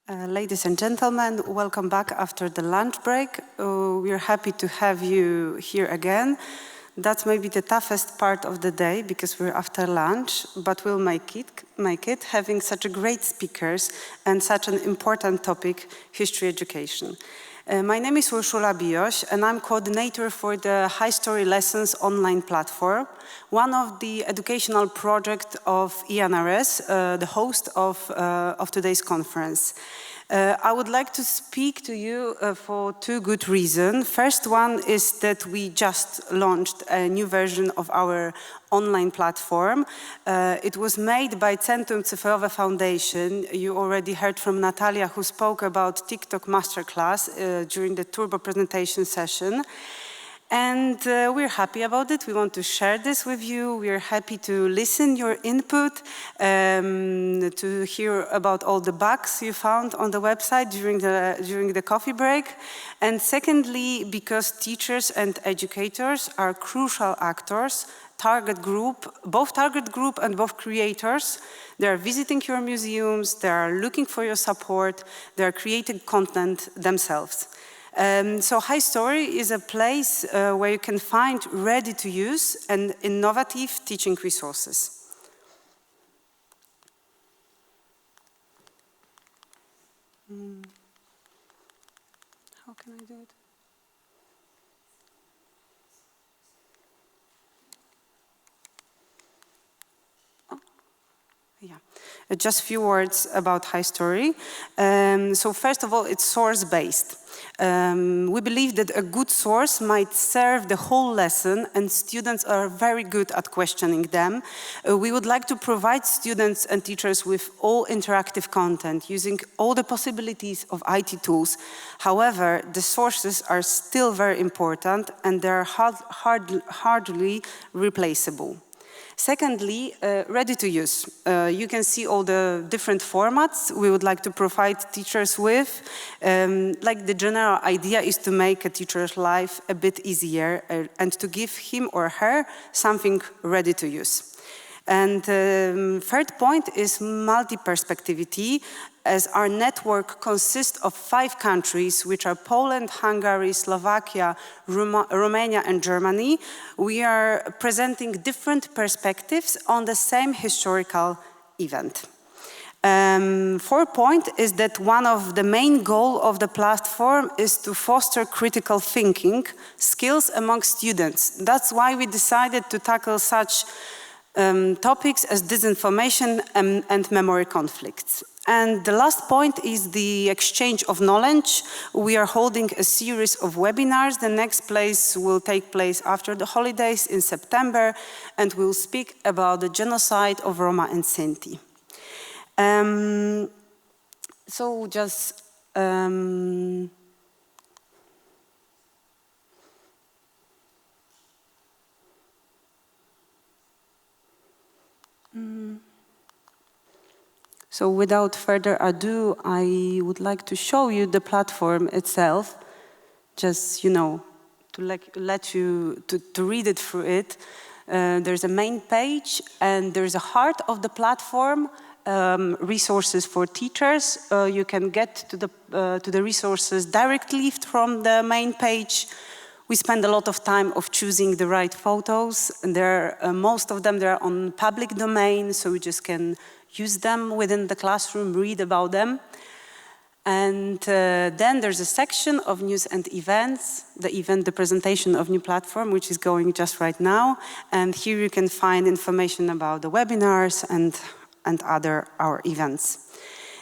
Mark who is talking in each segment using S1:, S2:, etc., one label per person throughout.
S1: Ladies and gentlemen, welcome back after the lunch break. We're happy to have you here again. That's maybe the toughest part of the day because we're after lunch, but we'll make it having such a great speakers and such an important topic, history education. My name is Wojciech and I'm coordinator for the High Story Lessons online platform, one of the educational projects of ENRS, the host of today's conference. I would like to speak to you for two good reasons. First one is that we just launched a new version of our online platform. It was made by Centrum Cyfrowe Foundation. You already heard from Natalia, who spoke about TikTok Masterclass during the Turbo presentation session. And we're happy about it. We want to share this with you. We're happy to listen your input, to hear about all the bugs you found on the website during the coffee break. And secondly, because teachers and educators are crucial actors, both target group and both creators. They are visiting your museums, they are looking for your support, they are creating content themselves. So High Story is a place where you can find ready-to-use and innovative teaching resources. How can I do it? Yeah, just a few words about High Story. So first of all, it's source-based. We believe that a good source might serve the whole lesson and students are very good at questioning them. We would like to provide students and teachers with all interactive content using all the possibilities of IT tools. However, the sources are still very important and they're hardly replaceable. Secondly, ready to use. You can see all the different formats we would like to provide teachers with. Like the general idea is to make a teacher's life a bit easier and to give him or her something ready to use. And third point is multi-perspectivity, as our network consists of 5 countries, which are Poland, Hungary, Slovakia, Romania, and Germany. We are presenting different perspectives on the same historical event. Fourth point is that one of the main goals of the platform is to foster critical thinking skills among students. That's why we decided to tackle such topics as disinformation and memory conflicts. And the last point is the exchange of knowledge. We are holding a series of webinars. The next place will take place after the holidays in September, and we'll speak about the genocide of Roma and Sinti. So just So without further ado, I would like to show you the platform itself, just, to let you to read it through it. There's a main page and there's a heart of the platform, resources for teachers. You can get to the resources directly from the main page. We spend a lot of time of choosing the right photos, and most of them they're on public domain, so we just can use them within the classroom, read about them. And then there's a section of news and events, the presentation of new platform, which is going just right now. And here you can find information about the webinars and other our events.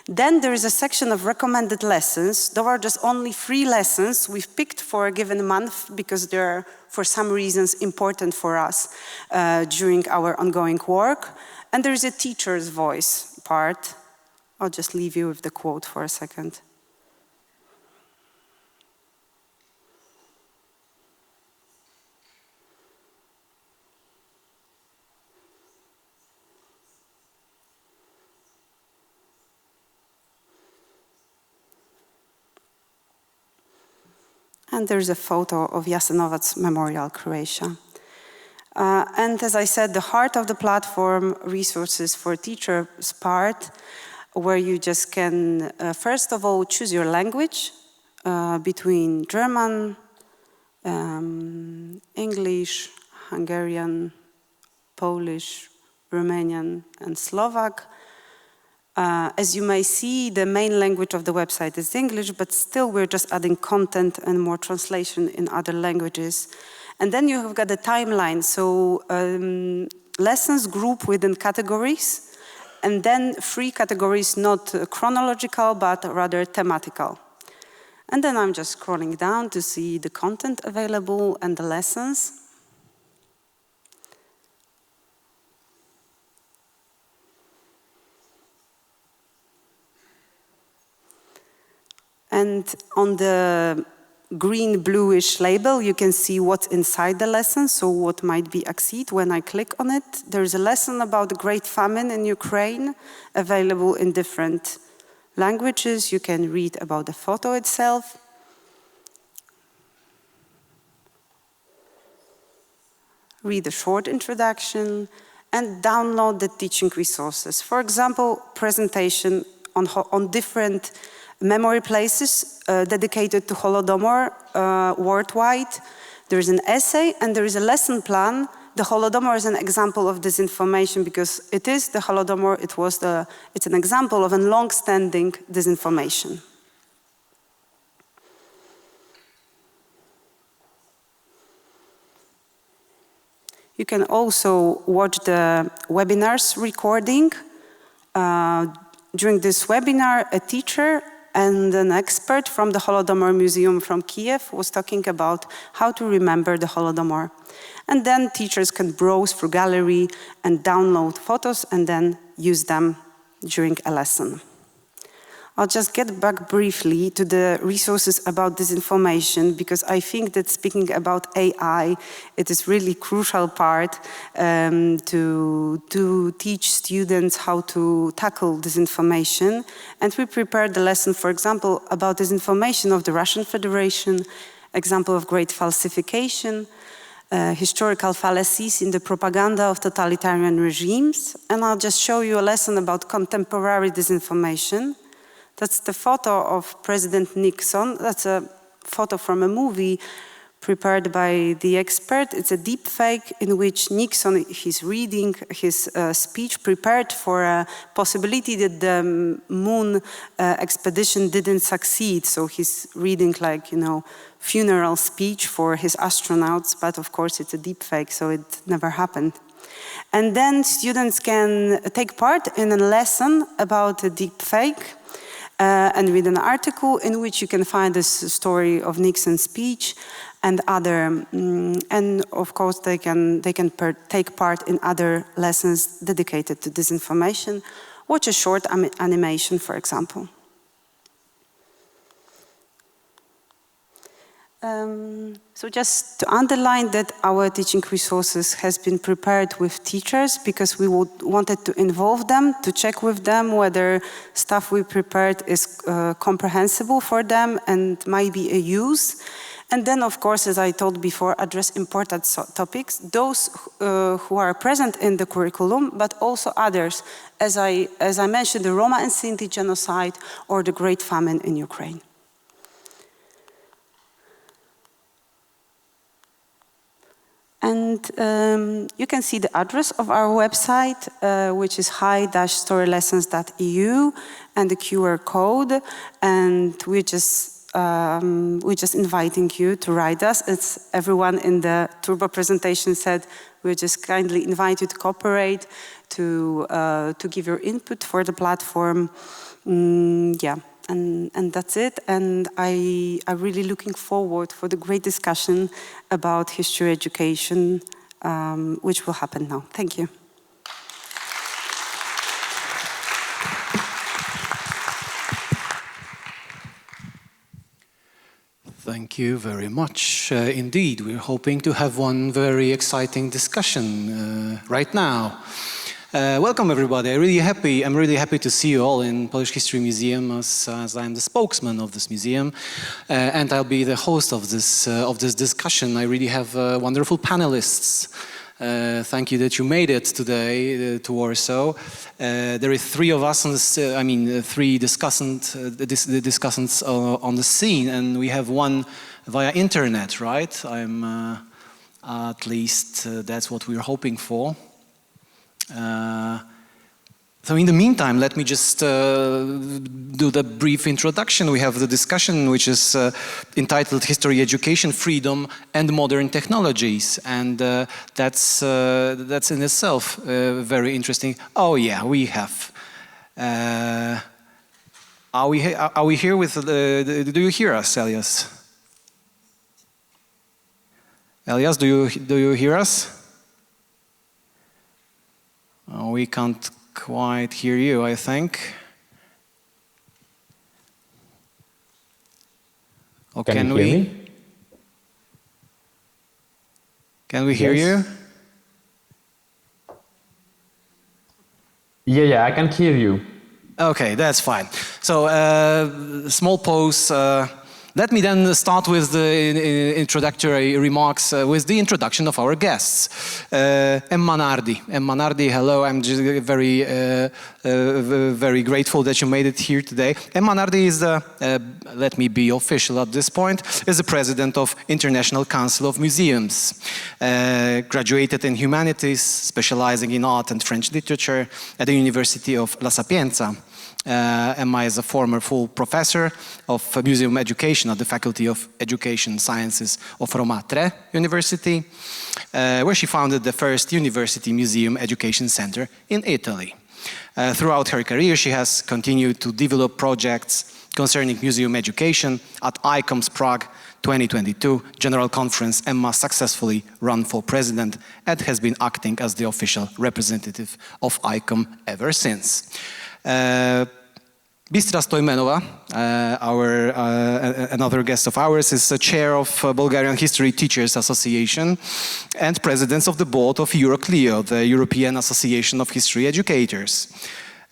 S1: Then there is a section of recommended lessons. There are just only 3 lessons we've picked for a given month because they're, for some reasons, important for us during our ongoing work. And there is a teacher's voice part. I'll just leave you with the quote for a second. And there's a photo of Jasenovac's Memorial, Croatia. And as I said, the heart of the platform, resources for teachers part, where you just can, first of all, choose your language between German, English, Hungarian, Polish, Romanian, and Slovak. As you may see, the main language of the website is English, but still we're just adding content and more translation in other languages. And then you have got a timeline, so lessons group within categories, and then 3 categories, not chronological, but rather thematical. And then I'm just scrolling down to see the content available and the lessons. And on the green bluish label, you can see what's inside the lesson, so what might be accessed when I click on it. There's a lesson about the Great Famine in Ukraine, available in different languages. You can read about the photo itself. Read a short introduction and download the teaching resources. For example, presentation on different memory places dedicated to Holodomor worldwide. There is an essay and there is a lesson plan. The Holodomor is an example of this information because it is the Holodomor, it's an example of a long-standing disinformation. You can also watch the webinars recording. During this webinar, a teacher and an expert from the Holodomor Museum from Kiev was talking about how to remember the Holodomor. And then teachers can browse through gallery and download photos and then use them during a lesson. I'll just get back briefly to the resources about this information because I think that speaking about AI, it is really crucial part to teach students how to tackle this information. And we prepared the lesson, for example, about this information of the Russian Federation, example of great falsification, historical fallacies in the propaganda of totalitarian regimes. And I'll just show you a lesson about contemporary disinformation. That's the photo of President Nixon. That's a photo from a movie prepared by the expert. It's a deep fake in which Nixon is reading his speech prepared for a possibility that the moon expedition didn't succeed. So he's reading funeral speech for his astronauts, but of course it's a deep fake, so it never happened. And then students can take part in a lesson about a deep fake. And read an article in which you can find this story of Nixon's speech and other, and of course they can take part in other lessons dedicated to disinformation. Watch a short animation, for example. So just to underline that our teaching resources has been prepared with teachers because we wanted to involve them, to check with them whether stuff we prepared is comprehensible for them and might be a use. And then, of course, as I told before, address important topics, those who are present in the curriculum, but also others, as I mentioned, the Roma and Sinti genocide or the Great Famine in Ukraine. And you can see the address of our website, which is high-storylessons.eu, and the QR code. And we're just inviting you to write us. It's everyone in the Turbo presentation said we just kindly invite you to cooperate, to give your input for the platform. Yeah. And that's it. And I'm really looking forward for the great discussion about history education, which will happen now. Thank you.
S2: Thank you very much. Indeed, we're hoping to have one very exciting discussion right now. Welcome everybody. I'm really happy to see you all in Polish History Museum as I'm the spokesman of this museum, and I'll be the host of this discussion. I really have wonderful panelists Thank you that you made it today to Warsaw. There are three of us on three discussants on the scene, and we have one via internet, right? At least that's what we're hoping for. So in the meantime, let me just do the brief introduction. We have the discussion, which is entitled History, Education, Freedom and Modern Technologies. And that's in itself very interesting. Oh yeah, we have. Are we here with, do you hear us, Elias? Elias, do you hear us? Oh, we can't quite hear you, I think. Or
S3: can we? Hear me?
S2: Can we hear you?
S3: Yeah, I can hear you.
S2: Okay, that's fine. So, small pause. Let me then start with the introductory remarks with the introduction of our guests. Emma Nardi. Emma Nardi, hello. I'm just very grateful that you made it here today. Emma Nardi is let me be official at this point, is the president of International Council of Museums. Graduated in humanities, specializing in art and French literature at the University of La Sapienza. Emma is a former full professor of museum education at the Faculty of Education Sciences of Roma Tre University, where she founded the first university museum education center in Italy. Throughout her career, she has continued to develop projects concerning museum education at ICOM's Prague 2022 General Conference. Emma successfully ran for president and has been acting as the official representative of ICOM ever since. Bistra Stoimenova, another guest of ours, is the chair of Bulgarian History Teachers Association and president of the board of Euroclio, the European Association of History Educators.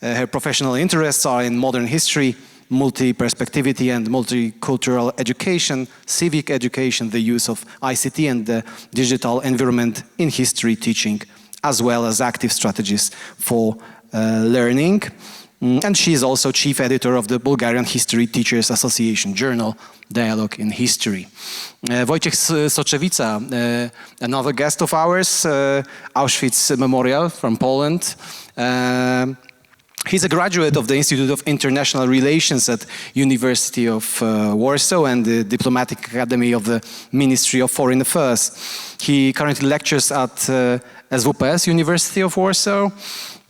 S2: Her professional interests are in modern history, multi-perspectivity and multicultural education, civic education, the use of ICT and the digital environment in history teaching, as well as active strategies for learning. And she is also chief editor of the Bulgarian History Teachers Association journal, Dialogue in History. Wojciech Soczewica, another guest of ours, Auschwitz Memorial from Poland. He's a graduate of the Institute of International Relations at University of Warsaw and the Diplomatic Academy of the Ministry of Foreign Affairs. He currently lectures at SWPS University of Warsaw.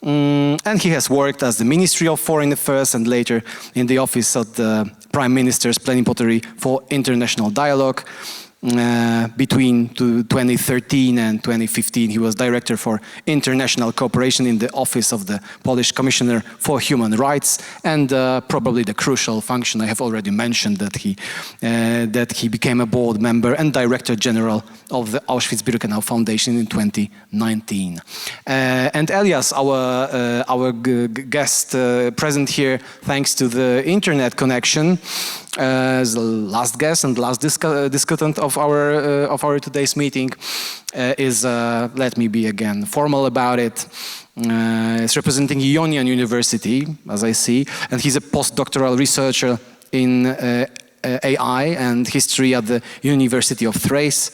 S2: And he has worked as the Ministry of Foreign Affairs and later in the office of the Prime Minister's Plenipotentiary for International Dialogue. Between 2013 and 2015, he was Director for International Cooperation in the office of the Polish Commissioner for Human Rights, and probably the crucial function I have already mentioned, that he became a board member and Director General of the Auschwitz-Birkenau Foundation in 2019. And Elias, our guest present here, thanks to the internet connection, as the last guest and last discutant of our today's meeting, is let me be again formal about it. Is representing Ionian University, as I see, and he's a postdoctoral researcher in AI and history at the University of Thrace.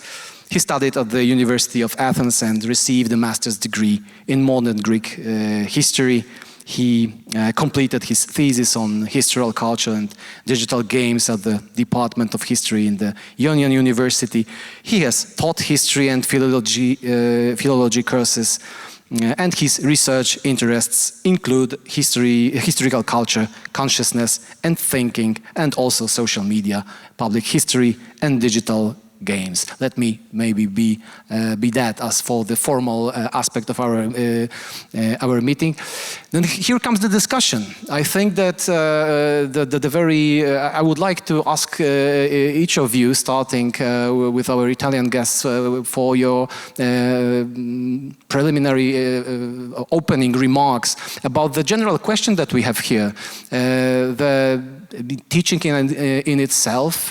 S2: He studied at the University of Athens and received a master's degree in modern Greek history. He completed his thesis on historical culture and digital games at the Department of History in the Ionian University. He has taught history and philology courses, and his research interests include historical culture, consciousness and thinking, and also social media, public history and digital games. Let me maybe be that as for the formal aspect of our meeting. Then here comes the discussion. I think that I would like to ask each of you, starting with our Italian guests, for your preliminary opening remarks about the general question that we have here. teaching in itself,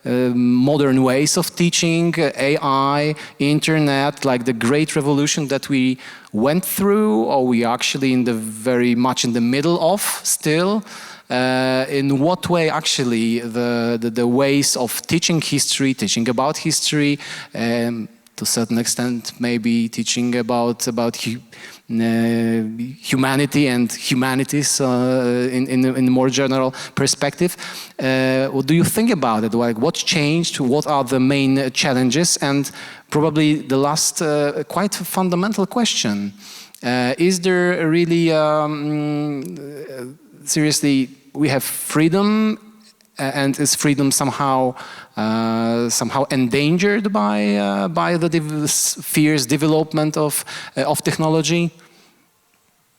S2: modern ways of teaching, AI, internet, like the great revolution that we went through, or we actually very much in the middle of still? In what way actually the ways of teaching history, teaching about history, to a certain extent maybe teaching about humanity and humanities in a more general perspective. What do you think about it? Like, what's changed? What are the main challenges? And probably the last quite fundamental question, is there really seriously, we have freedom, and is freedom somehow endangered by the fierce development of technology?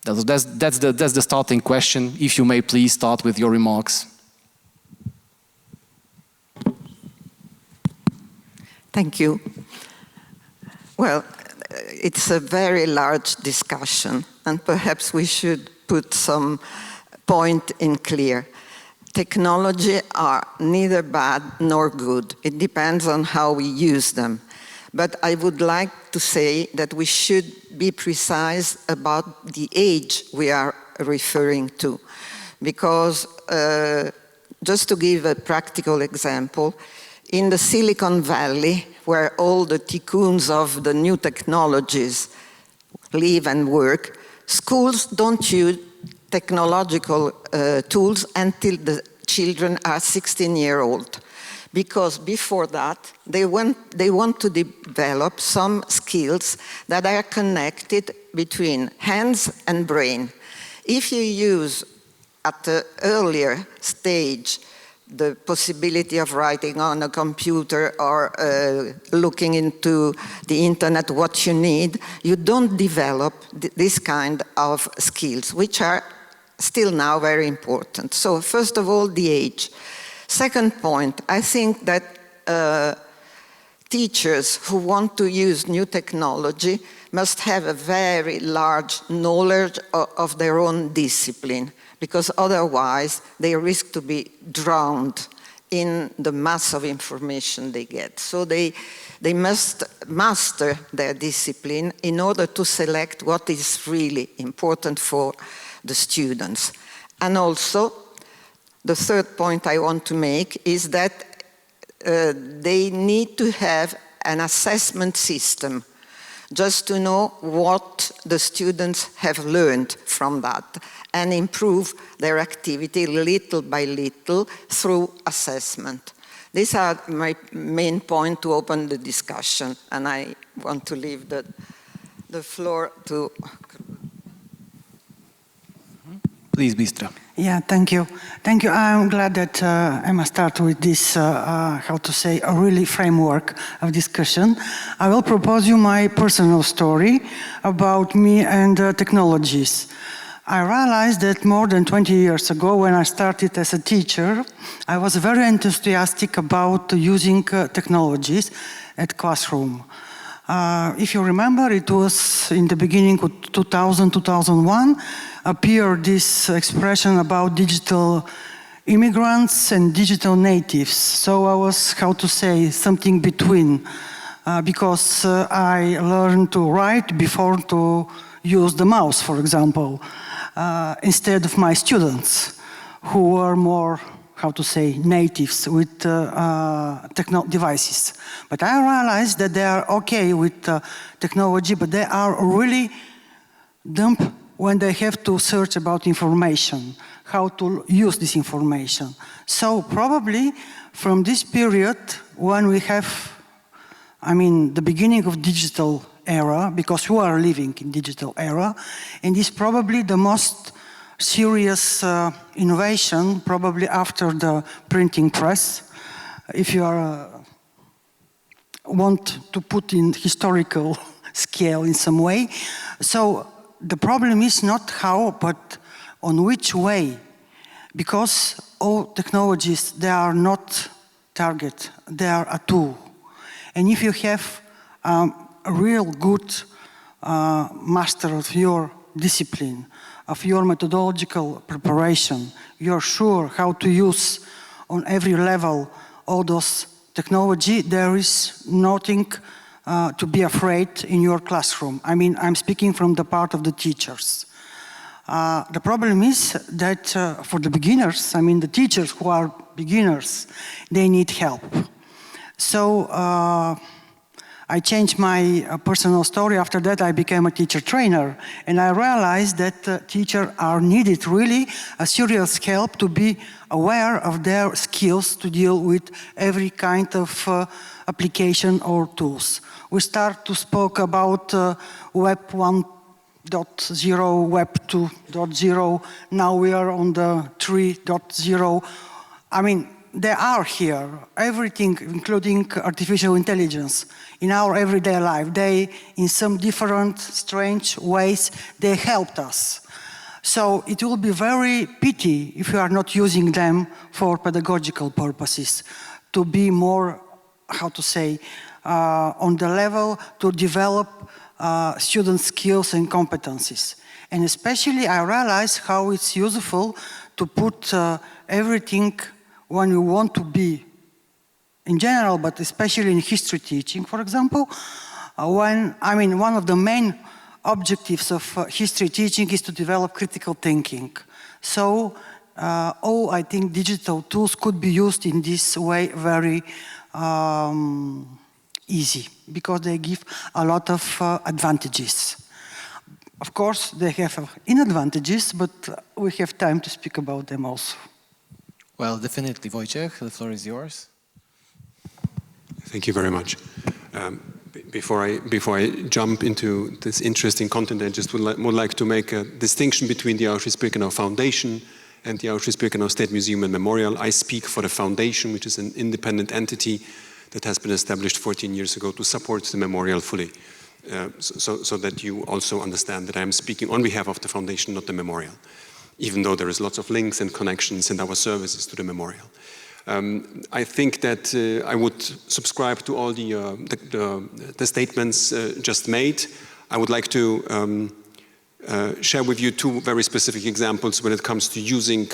S2: That's the starting question. If you may please start with your remarks.
S3: Thank you. Well, it's a very large discussion, and perhaps we should put some point in clear. Technology are neither bad nor good. It depends on how we use them. But I would like to say that we should be precise about the age we are referring to. Because, just to give a practical example, in the Silicon Valley, where all the tycoons of the new technologies live and work, schools don't use technological tools until the children are 16 years old. Because before that, they want to develop some skills that are connected between hands and brain. If you use at an earlier stage the possibility of writing on a computer or looking into the internet what you need, you don't develop this kind of skills, which are still now very important. So first of all, the age. Second point, I think that teachers who want to use new technology must have a very large knowledge of their own discipline, because otherwise they risk to be drowned in the mass of information they get. So they must master their discipline in order to select what is really important for the students. And also, the third point I want to make is that they need to have an assessment system just to know what the students have learned from that and improve their activity little by little through assessment. These are my main points to open the discussion, and I want to leave the floor to...
S2: Please, Bistra.
S4: Yeah, thank you. Thank you. I'm glad that I must start with this, how to say, a really framework of discussion. I will propose you my personal story about me and technologies. I realized that more than 20 years ago, when I started as a teacher, I was very enthusiastic about using technologies at classroom. If you remember, it was in the beginning of 2000, 2001, appeared this expression about digital immigrants and digital natives. So I was, how to say, something between, because I learned to write before to use the mouse, for example, instead of my students, who were more, how to say, natives with devices. But I realized that they are okay with technology, but they are really dumb when they have to search about information, how to use this information. So probably from this period, when we have, the beginning of digital era, because we are living in digital era, and this is probably the most serious innovation, probably after the printing press, if you want to put in historical scale in some way. So the problem is not how, but on which way, because all technologies, they are not target, they are a tool. And if you have a real good master of your discipline, of your methodological preparation, you're sure how to use on every level all those technology, there is nothing to be afraid in your classroom. I mean, I'm speaking from the part of the teachers. The problem is that for the beginners, I mean the teachers who are beginners, they need help. So I changed my personal story. After that, I became a teacher trainer, and I realized that teachers are needed really a serious help to be aware of their skills to deal with every kind of application or tools. We start to speak about Web 1.0, Web 2.0. Now we are on the 3.0. I mean, they are here, everything, including artificial intelligence, in our everyday life. They, in some different, strange ways, they helped us. So it will be very pity if we are not using them for pedagogical purposes, to be more, how to say, on the level to develop student skills and competencies. And especially I realize how it's useful to put everything when you want to be in general, but especially in history teaching, for example, one of the main objectives of history teaching is to develop critical thinking. So all, I think, digital tools could be used in this way very easy, because they give a lot of advantages. Of course, they have disadvantages, but we have time to speak about them also.
S2: Well, definitely, Wojciech, the floor is yours.
S5: Thank you very much. Before I jump into this interesting content, I just would like to make a distinction between the Auschwitz-Birkenau Foundation and the Auschwitz-Birkenau State Museum and Memorial. I speak for the foundation, which is an independent entity that has been established 14 years ago to support the memorial fully, so that you also understand that I am speaking on behalf of the foundation, not the memorial, even though there is lots of links and connections in our services to the memorial. I think that I would subscribe to all the statements just made. I would like to share with you two very specific examples when it comes to using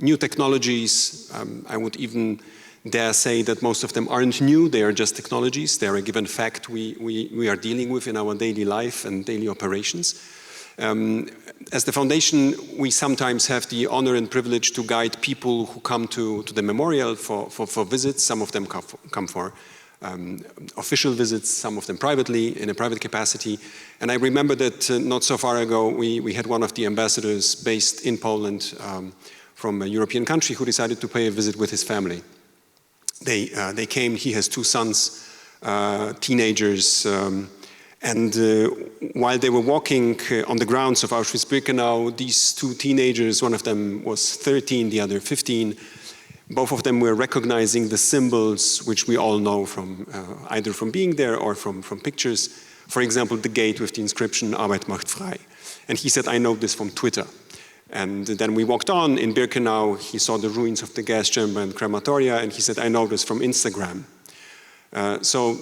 S5: new technologies. I would even dare say that most of them aren't new, they are just technologies. They are a given fact we are dealing with in our daily life and daily operations. As the foundation, we sometimes have the honor and privilege to guide people who come to the memorial for visits. Some of them come for official visits, some of them privately, in a private capacity. And I remember that not so far ago, we had one of the ambassadors based in Poland from a European country who decided to pay a visit with his family. They came, he has two sons, teenagers, and while they were walking on the grounds of Auschwitz-Birkenau, these two teenagers, one of them was 13, the other 15, both of them were recognizing the symbols which we all know from either from being there or from pictures. For example, the gate with the inscription Arbeit macht frei. And he said, I know this from Twitter. And then we walked on in Birkenau, he saw the ruins of the gas chamber and crematoria, and he said, I know this from Instagram. So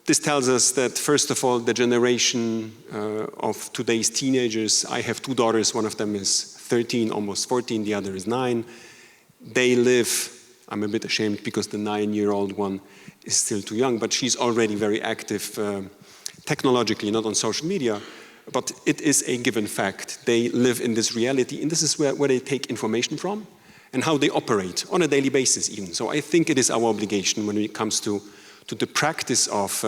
S5: this tells us that, first of all, the generation of today's teenagers, I have two daughters, one of them is 13, almost 14, the other is 9. They live, I'm a bit ashamed because the 9-year-old one is still too young, but she's already very active technologically, not on social media, but it is a given fact. They live in this reality, and this is where they take information from and how they operate on a daily basis even. So I think it is our obligation when it comes to the practice of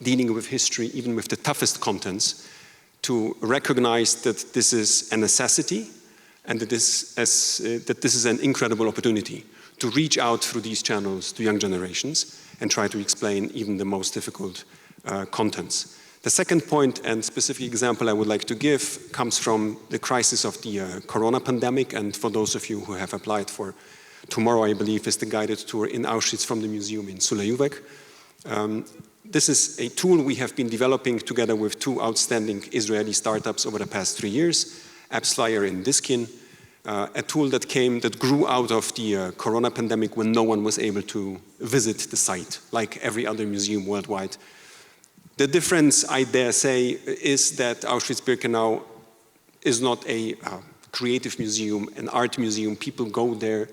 S5: dealing with history, even with the toughest contents, to recognize that this is a necessity and that this is an incredible opportunity to reach out through these channels to young generations and try to explain even the most difficult contents. The second point and specific example I would like to give comes from the crisis of the corona pandemic, and for those of you who have applied for tomorrow, I believe, is the guided tour in Auschwitz from the museum in Soczewica. This is a tool we have been developing together with two outstanding Israeli startups over the past 3 years, AppsFlyer and Diskin, a tool that grew out of the corona pandemic when no one was able to visit the site, like every other museum worldwide. The difference, I dare say, is that Auschwitz-Birkenau is not a creative museum, an art museum. People go there,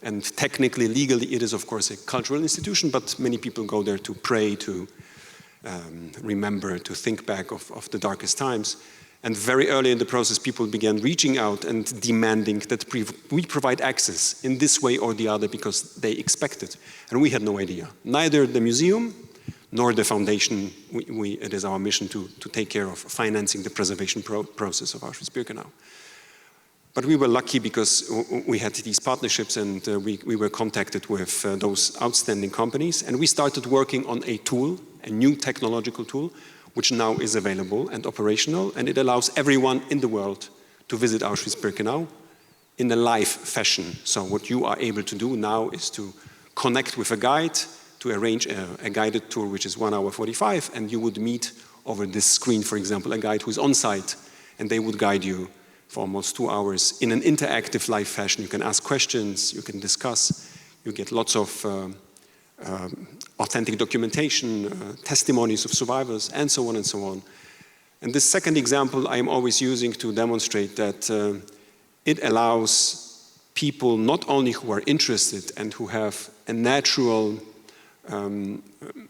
S5: and technically, legally, it is of course a cultural institution, but many people go there to pray, to remember, to think back of the darkest times. And very early in the process, people began reaching out and demanding that we provide access in this way or the other because they expect it. And we had no idea. Neither the museum nor the foundation, it is our mission to take care of financing the preservation process of Auschwitz-Birkenau. But we were lucky because we had these partnerships and we were contacted with those outstanding companies. And we started working on a tool, a new technological tool, which now is available and operational, and it allows everyone in the world to visit Auschwitz-Birkenau in a live fashion. So what you are able to do now is to connect with a guide, to arrange a guided tour, which is 1 hour 45, and you would meet over this screen, for example, a guide who's on site, and they would guide you for almost 2 hours in an interactive live fashion. You can ask questions, you can discuss, you get lots of authentic documentation, testimonies of survivors, and so on and so on. And this second example I am always using to demonstrate that it allows people not only who are interested and who have a natural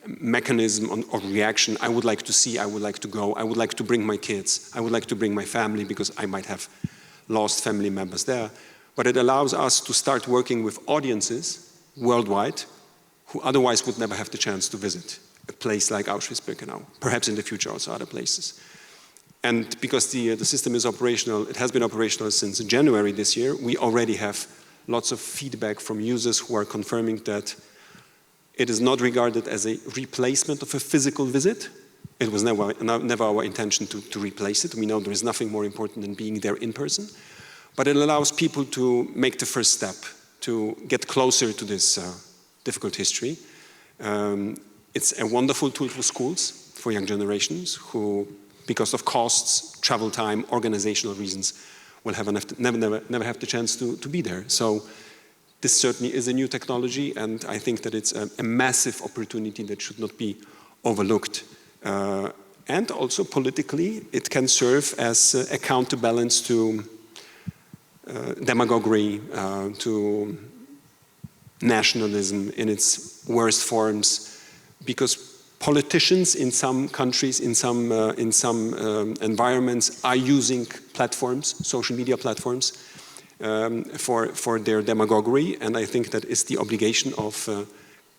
S5: mechanism or reaction, I would like to see, I would like to go, I would like to bring my kids, I would like to bring my family because I might have lost family members there, but it allows us to start working with audiences worldwide who otherwise would never have the chance to visit a place like Auschwitz-Birkenau, perhaps in the future also other places. And because the system is operational, it has been operational since January this year, we already have lots of feedback from users who are confirming that it is not regarded as a replacement of a physical visit. It was never our intention to replace it. We know there is nothing more important than being there in person, but it allows people to make the first step, to get closer to this difficult history. It's a wonderful tool for schools, for young generations who, because of costs, travel time, organizational reasons, will never have the chance to be there. So this certainly is a new technology, and I think that it's a massive opportunity that should not be overlooked. And also politically, it can serve as a counterbalance to demagoguery, to nationalism in its worst forms, because politicians in some countries, in some environments, are using platforms, social media platforms, for their demagoguery, and I think that is the obligation of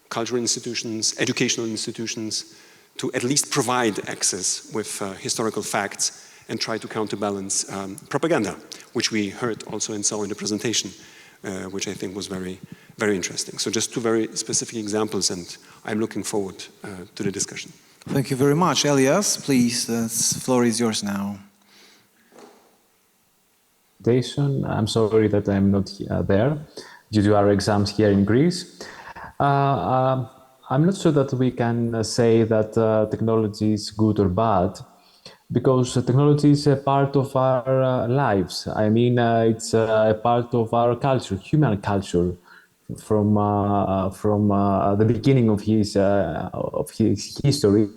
S5: cultural institutions, educational institutions, to at least provide access with historical facts and try to counterbalance propaganda, which we heard also and saw in the presentation, which I think was very, very interesting. So just two very specific examples, and I'm looking forward to the discussion.
S2: Thank you very much. Elias, please, the floor is yours now.
S6: I'm sorry that I'm not there due to our exams here in Greece. I'm not sure that we can say that technology is good or bad, because technology is a part of our lives. I mean, it's a part of our culture, human culture, from the beginning of his history.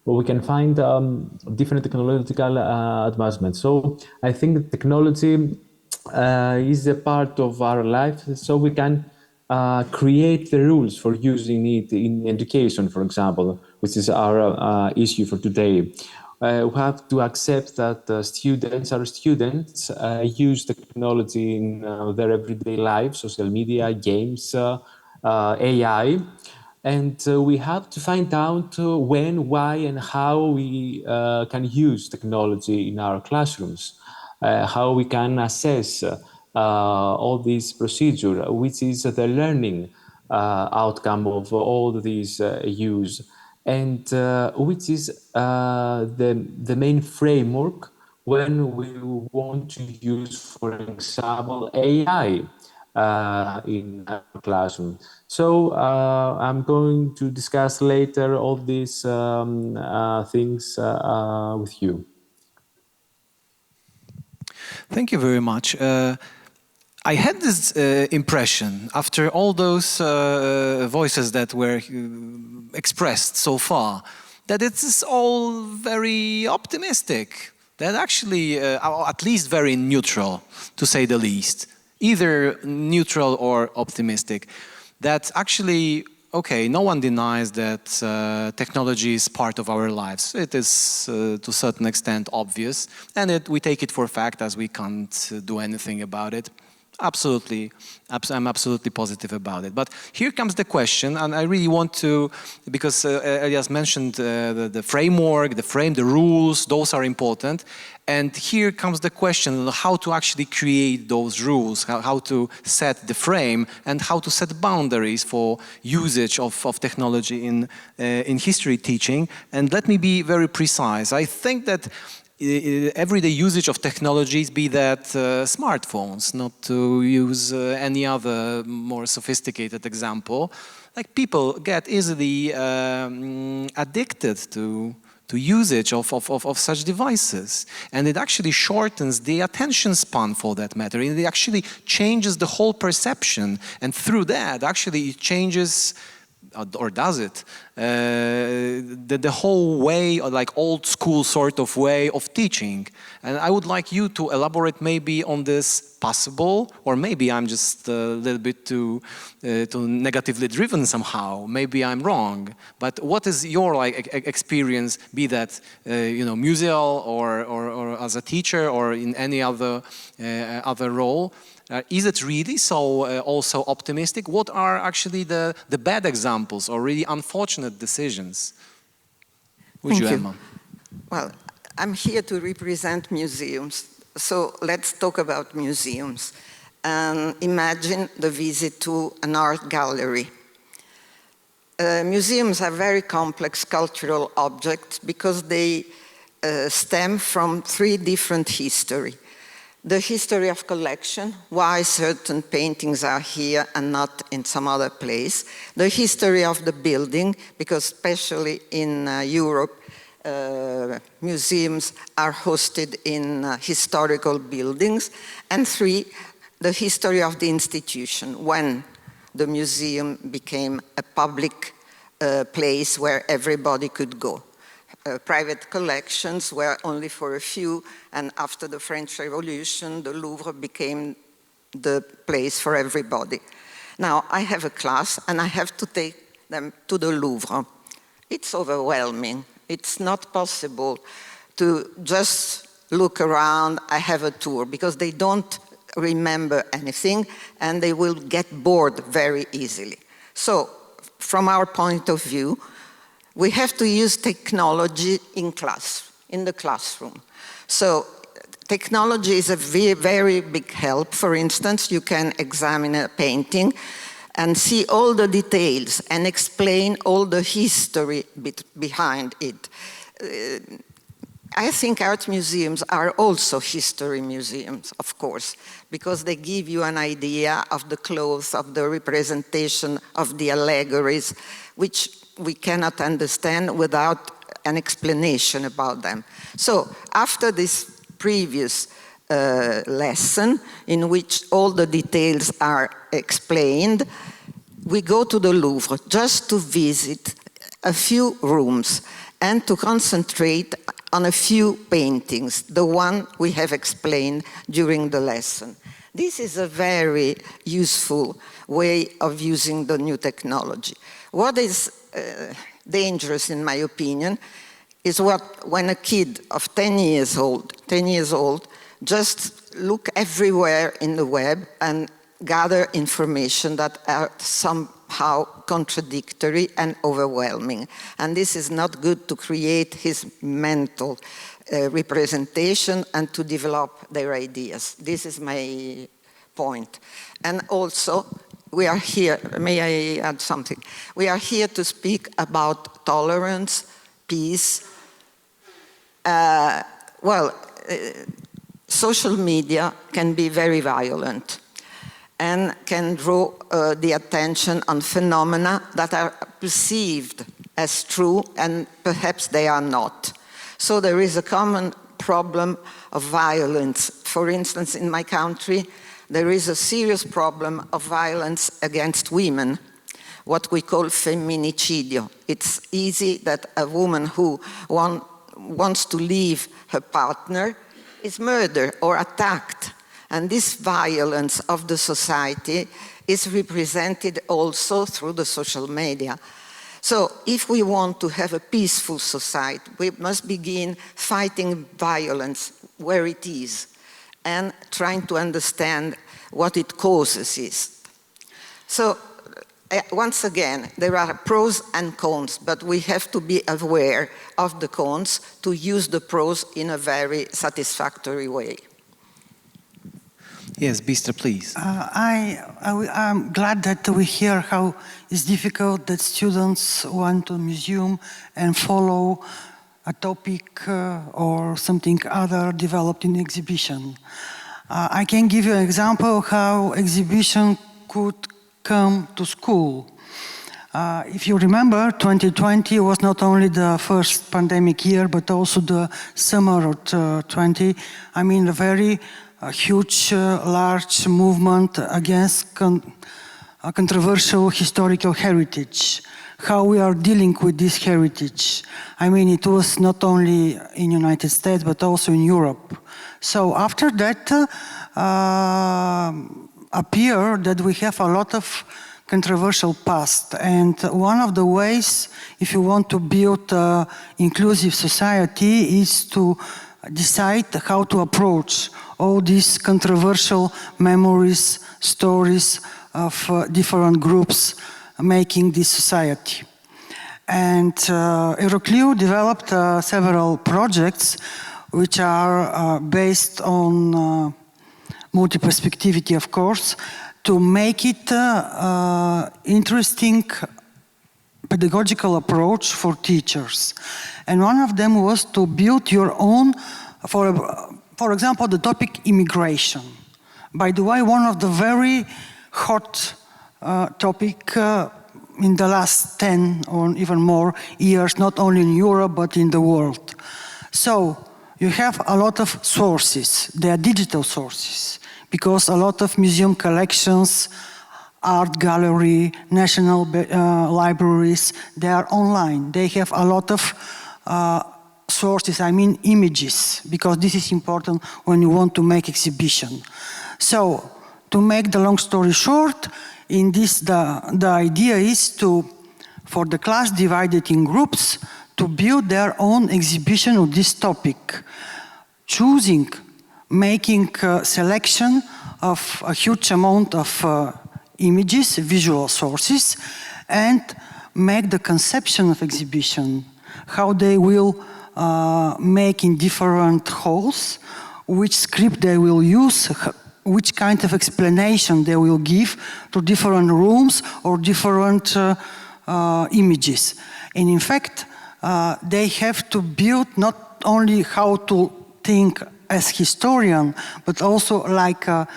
S6: We can find different technological advancements. So I think that technology is a part of our life, so we can create the rules for using it in education, for example, which is our issue for today. We have to accept that our students use technology in their everyday life, social media, games, AI. And we have to find out when, why, and how we can use technology in our classrooms, how we can assess all this procedure, which is the learning outcome of all these use, and which is the main framework when we want to use, for example, AI in our classroom. So I'm going to discuss later all these things with you.
S2: Thank you very much. I had this impression after all those voices that were expressed so far, that it is all very optimistic, that actually are at least very neutral, to say the least, either neutral or optimistic, that actually, okay, no one denies that technology is part of our lives. It is to a certain extent obvious, and we take it for a fact as we can't do anything about it. Absolutely, I'm absolutely positive about it. But here comes the question, and I really want to, because Elias mentioned the framework, the rules, those are important. And here comes the question, how to actually create those rules, how to set the frame, and how to set boundaries for usage of technology in history teaching. And let me be very precise. I think that everyday usage of technologies, be that smartphones, not to use any other more sophisticated example, like people get easily addicted to usage of such devices. And it actually shortens the attention span for that matter. And it actually changes the whole perception. And through that, actually it changes, or does it, the whole way, or like old school sort of way of teaching. And I would like you to elaborate maybe on this possible, or maybe I'm just a little bit too negatively driven somehow. Maybe I'm wrong. But what is your experience, be that museal or as a teacher or in any other role? Is it really so also optimistic? What are actually the bad examples or really unfortunate decisions?
S3: Thank you,
S2: Emma?
S3: Well, I'm here to represent museums. So let's talk about museums. Imagine the visit to an art gallery. Museums are very complex cultural objects because they stem from three different histories. The history of collection, why certain paintings are here and not in some other place. The history of the building, because especially in Europe, museums are hosted in historical buildings. And three, the history of the institution, when the museum became a public place where everybody could go. Private collections were only for a few, and after the French Revolution, the Louvre became the place for everybody. Now, I have a class, and I have to take them to the Louvre. It's overwhelming. It's not possible to just look around, I have a tour, because they don't remember anything, and they will get bored very easily. So, from our point of view, we have to use technology in the classroom. So technology is a very big help. For instance, you can examine a painting and see all the details and explain all the history behind it. I think art museums are also history museums, of course, because they give you an idea of the clothes, of the representation, of the allegories, which we cannot understand without an explanation about them. So after this previous lesson, in which all the details are explained, we go to the Louvre just to visit a few rooms and to concentrate on a few paintings, the one we have explained during the lesson. This is a very useful way of using the new technology. What is dangerous, in my opinion, is when a kid of 10 years old, just look everywhere in the web and gather information that are somehow contradictory and overwhelming. And this is not good to create his mental representation and to develop their ideas. This is my point. And also, we are here, may I add something? We are here to speak about tolerance, peace. Social media can be very violent and can draw the attention on phenomena that are perceived as true and perhaps they are not. So there is a common problem of violence. For instance, in my country, there is a serious problem of violence against women, what we call femminicidio. It's easy that a woman who wants to leave her partner is murdered or attacked. And this violence of the society is represented also through the social media. So if we want to have a peaceful society, we must begin fighting violence where it is and trying to understand what it causes is. So once again, there are pros and cons, but we have to be aware of the cons to use the pros in a very satisfactory way.
S2: Yes, Bistra, please.
S4: I'm glad that we hear how it's difficult that students went to a museum and follow a topic or something other developed in exhibition. I can give you an example of how exhibition could come to school. If you remember, 2020 was not only the first pandemic year, but also the summer of 20. I mean, a very huge, large movement against controversial historical heritage. How we are dealing with this heritage. I mean, it was not only in the United States, but also in Europe. So after that, appear that we have a lot of controversial past. And one of the ways, if you want to build an inclusive society, is to decide how to approach all these controversial memories, stories of different groups making this society. And Euroclio developed several projects which are based on multi-perspectivity, of course, to make it interesting pedagogical approach for teachers. And one of them was to build your own, for example, the topic immigration. By the way, one of the very hot topic in the last 10 or even more years, not only in Europe, but in the world. So you have a lot of sources. They are digital sources, because a lot of museum collections, art gallery, national libraries, they are online. They have a lot of sources, I mean images, because this is important when you want to make exhibition. So, to make the long story short, in this the idea is to, for the class divided in groups, to build their own exhibition of this topic, choosing, making a selection of a huge amount of images, visual sources, and make the conception of exhibition, how they will make in different halls, which script they will use, which kind of explanation they will give to different rooms or different images. And in fact, they have to build not only how to think as historian, but also like a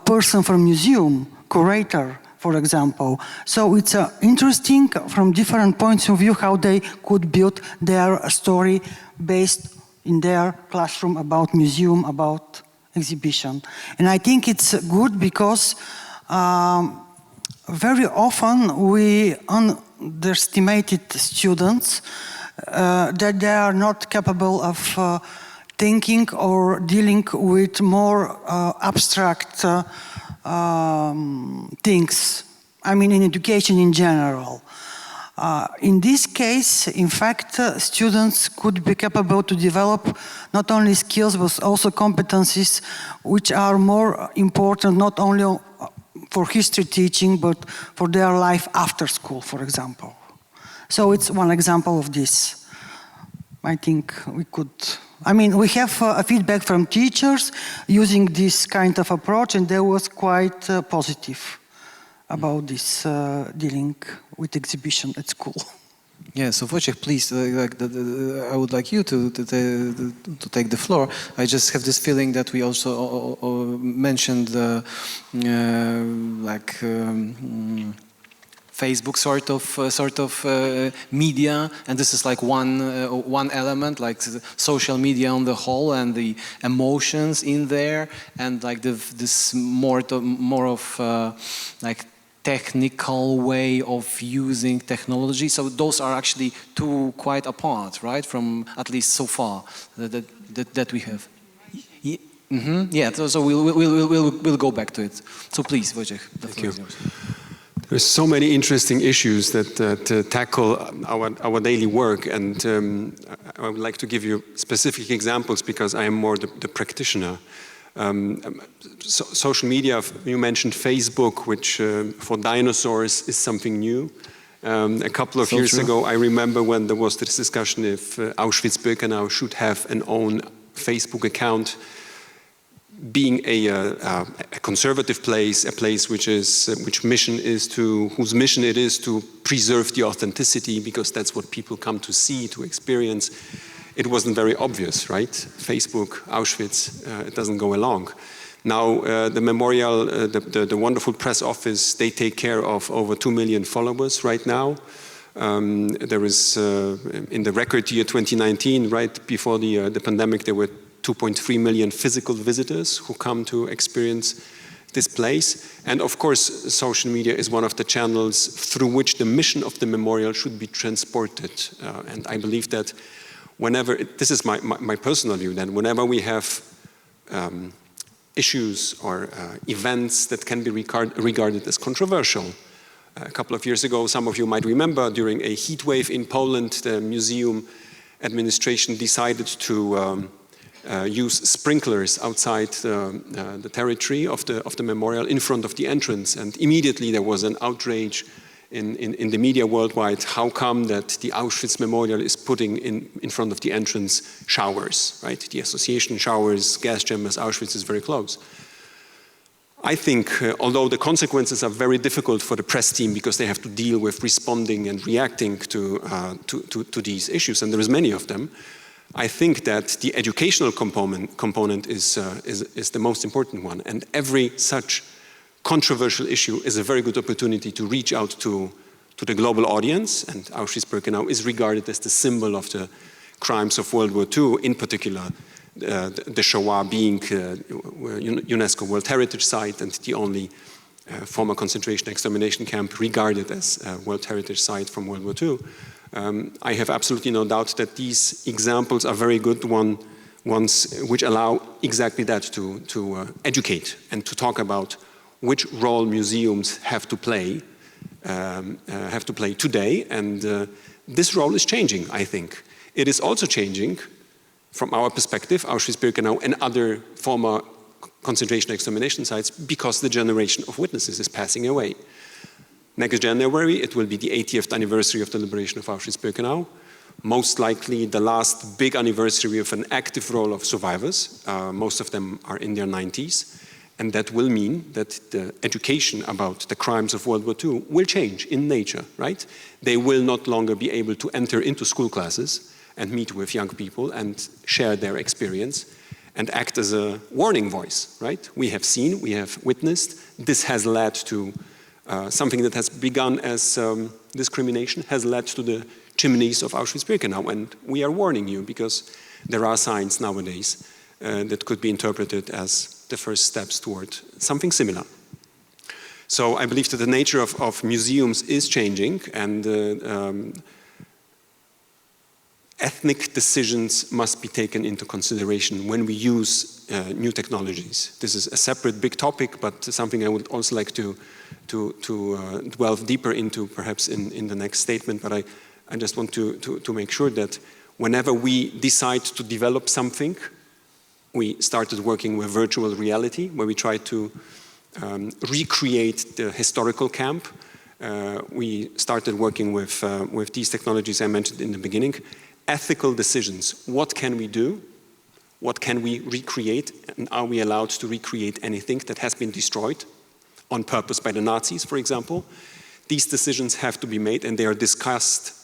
S4: person from museum, curator, for example. So it's interesting from different points of view how they could build their story based in their classroom about museum, about exhibition. And I think it's good because very often we underestimated students that they are not capable of thinking or dealing with more abstract things, I mean in education in general. In this case, in fact, students could be capable to develop not only skills but also competencies which are more important not only for history teaching but for their life after school, for example. So it's one example of this. I think we could, I mean, we have a feedback from teachers using this kind of approach, and they was quite positive about this dealing with exhibition at school.
S2: Yeah, so Wojciech, please, I would like you to take the floor. I just have this feeling that we also mentioned Facebook sort of media, and this is like one element, like social media on the whole, and the emotions in there, and like this more of like technical way of using technology. So those are actually two quite apart, right? From at least so far that we have. Yeah. So we'll go back to it. So please, Wojciech, the floor is yours.
S5: There's so many interesting issues that tackle our daily work, and I would like to give you specific examples because I am more the practitioner. Social media, you mentioned Facebook, which for dinosaurs is something new. A couple of years ago, I remember when there was this discussion if Auschwitz-Birkenau should have an own Facebook account, being a conservative place, a place whose mission it is to preserve the authenticity, because that's what people come to see, to experience. It wasn't very obvious, right? Facebook, Auschwitz, it doesn't go along. Now, the memorial, the wonderful press office, they take care of over 2 million followers right now. There is, in the record year 2019, right before the pandemic, there were 2.3 million physical visitors who come to experience this place. And of course, social media is one of the channels through which the mission of the memorial should be transported. And I believe that whenever, this is my personal view, that whenever we have issues or events that can be regarded as controversial. A couple of years ago, some of you might remember, during a heat wave in Poland, the museum administration decided to use sprinklers outside the territory of the memorial in front of the entrance. And immediately there was an outrage in the media worldwide. How come that the Auschwitz memorial is putting in front of the entrance showers, right? The association showers, gas chambers, Auschwitz is very close. I think, although the consequences are very difficult for the press team because they have to deal with responding and reacting to these issues, and there is many of them, I think that the educational component is the most important one. And every such controversial issue is a very good opportunity to reach out to the global audience, and Auschwitz-Birkenau is regarded as the symbol of the crimes of World War II, in particular the Shoah being UNESCO World Heritage Site and the only former concentration extermination camp regarded as a World Heritage Site from World War II. I have absolutely no doubt that these examples are very good ones which allow exactly that, to educate and to talk about which role museums have to play today, and this role is changing, I think. It is also changing, from our perspective, Auschwitz-Birkenau and other former concentration extermination sites, because the generation of witnesses is passing away. Next January, it will be the 80th anniversary of the liberation of Auschwitz-Birkenau. Most likely the last big anniversary of an active role of survivors. Most of them are in their 90s. And that will mean that the education about the crimes of World War II will change in nature, right? They will not longer be able to enter into school classes and meet with young people and share their experience and act as a warning voice, right? We have seen, we have witnessed. This has led to something that has begun as discrimination, has led to the chimneys of Auschwitz-Birkenau. And we are warning you because there are signs nowadays that could be interpreted as the first steps toward something similar. So I believe that the nature of museums is changing, and ethnic decisions must be taken into consideration when we use new technologies. This is a separate big topic, but something I would also like to delve deeper into perhaps in the next statement. But I just want to make sure that whenever we decide to develop something, we started working with virtual reality, where we tried to recreate the historical camp. We started working with these technologies I mentioned in the beginning. Ethical decisions. What can we do? What can we recreate? And are we allowed to recreate anything that has been destroyed on purpose by the Nazis, for example? These decisions have to be made, and they are discussed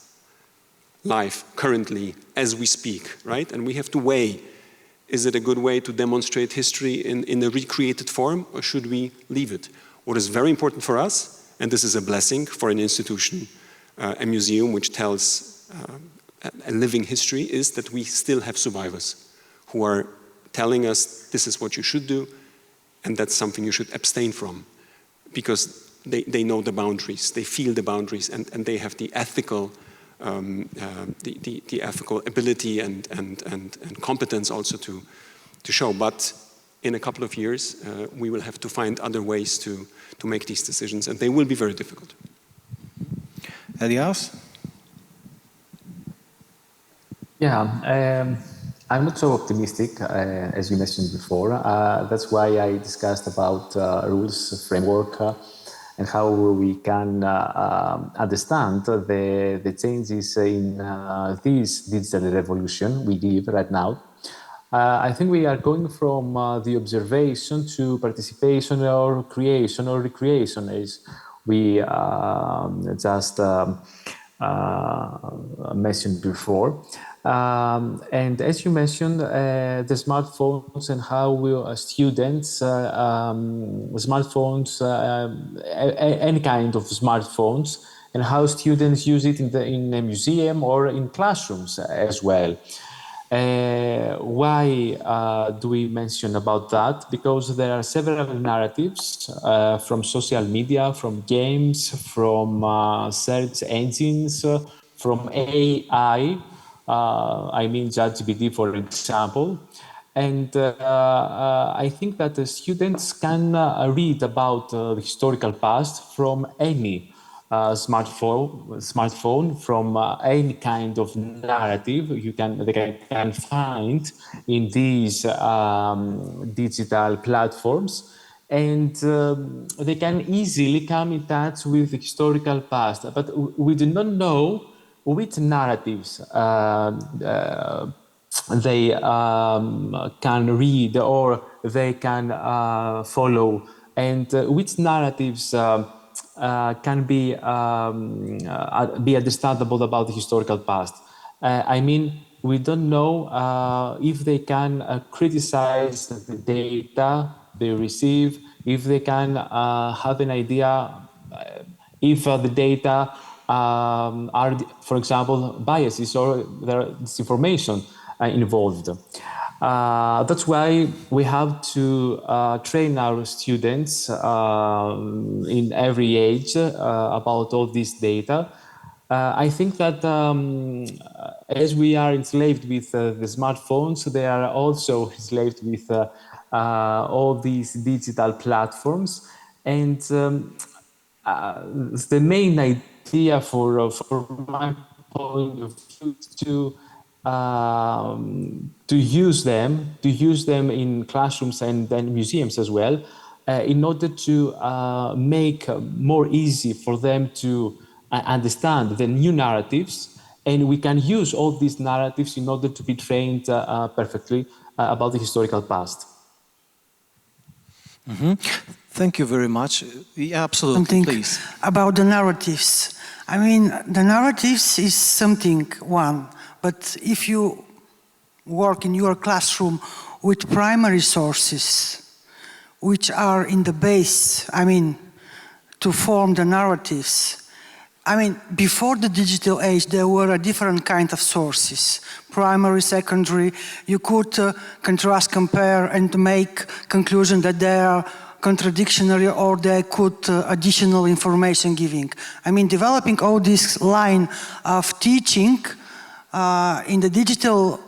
S5: live, currently, as we speak, right? And we have to weigh, is it a good way to demonstrate history in a recreated form, or should we leave it? What is very important for us, and this is a blessing for an institution, a museum which tells a living history, is that we still have survivors who are telling us this is what you should do, and that's something you should abstain from. Because they know the boundaries, they feel the boundaries, and they have the ethical the ethical ability and competence also to show. But in a couple of years, we will have to find other ways to make these decisions, and they will be very difficult.
S2: Elias?
S6: Yeah, I'm not so optimistic, as you mentioned before. That's why I discussed about rules, framework, and how we can understand the changes in this digital revolution we live right now. I think we are going from the observation to participation or creation or recreation, as we just mentioned before. And as you mentioned, the smartphones and how students, smartphones, any kind of smartphones, and how students use it in a museum or in classrooms as well. Why do we mention about that? Because there are several narratives from social media, from games, from search engines, from AI, I mean ChatGPT, for example. And I think that the students can read about the historical past from any smartphone, from any kind of narrative they can find in these digital platforms, and they can easily come in touch with the historical past. But we do not know which narratives they can read or they can follow, and which narratives can be understandable about the historical past. I mean, we don't know if they can criticize the data they receive, if they can have an idea if the data are, for example, biases or there is disinformation involved. That's why we have to train our students in every age about all this data. I think that as we are enslaved with the smartphones, they are also enslaved with all these digital platforms. And the main idea for my point of view is to use them in classrooms and then museums as well, in order to make more easy for them to understand the new narratives, and we can use all these narratives in order to be trained perfectly about the historical past.
S2: Mm-hmm. Thank you very much. Yeah, absolutely,
S4: something
S2: please.
S4: About the narratives. I mean, the narratives is something one, but if you work in your classroom with primary sources, which are in the base, I mean, to form the narratives. I mean, before the digital age, there were a different kind of sources. Primary, secondary, you could contrast, compare, and make conclusion that they are contradictory or they could additional information giving. I mean, developing all this line of teaching in the digital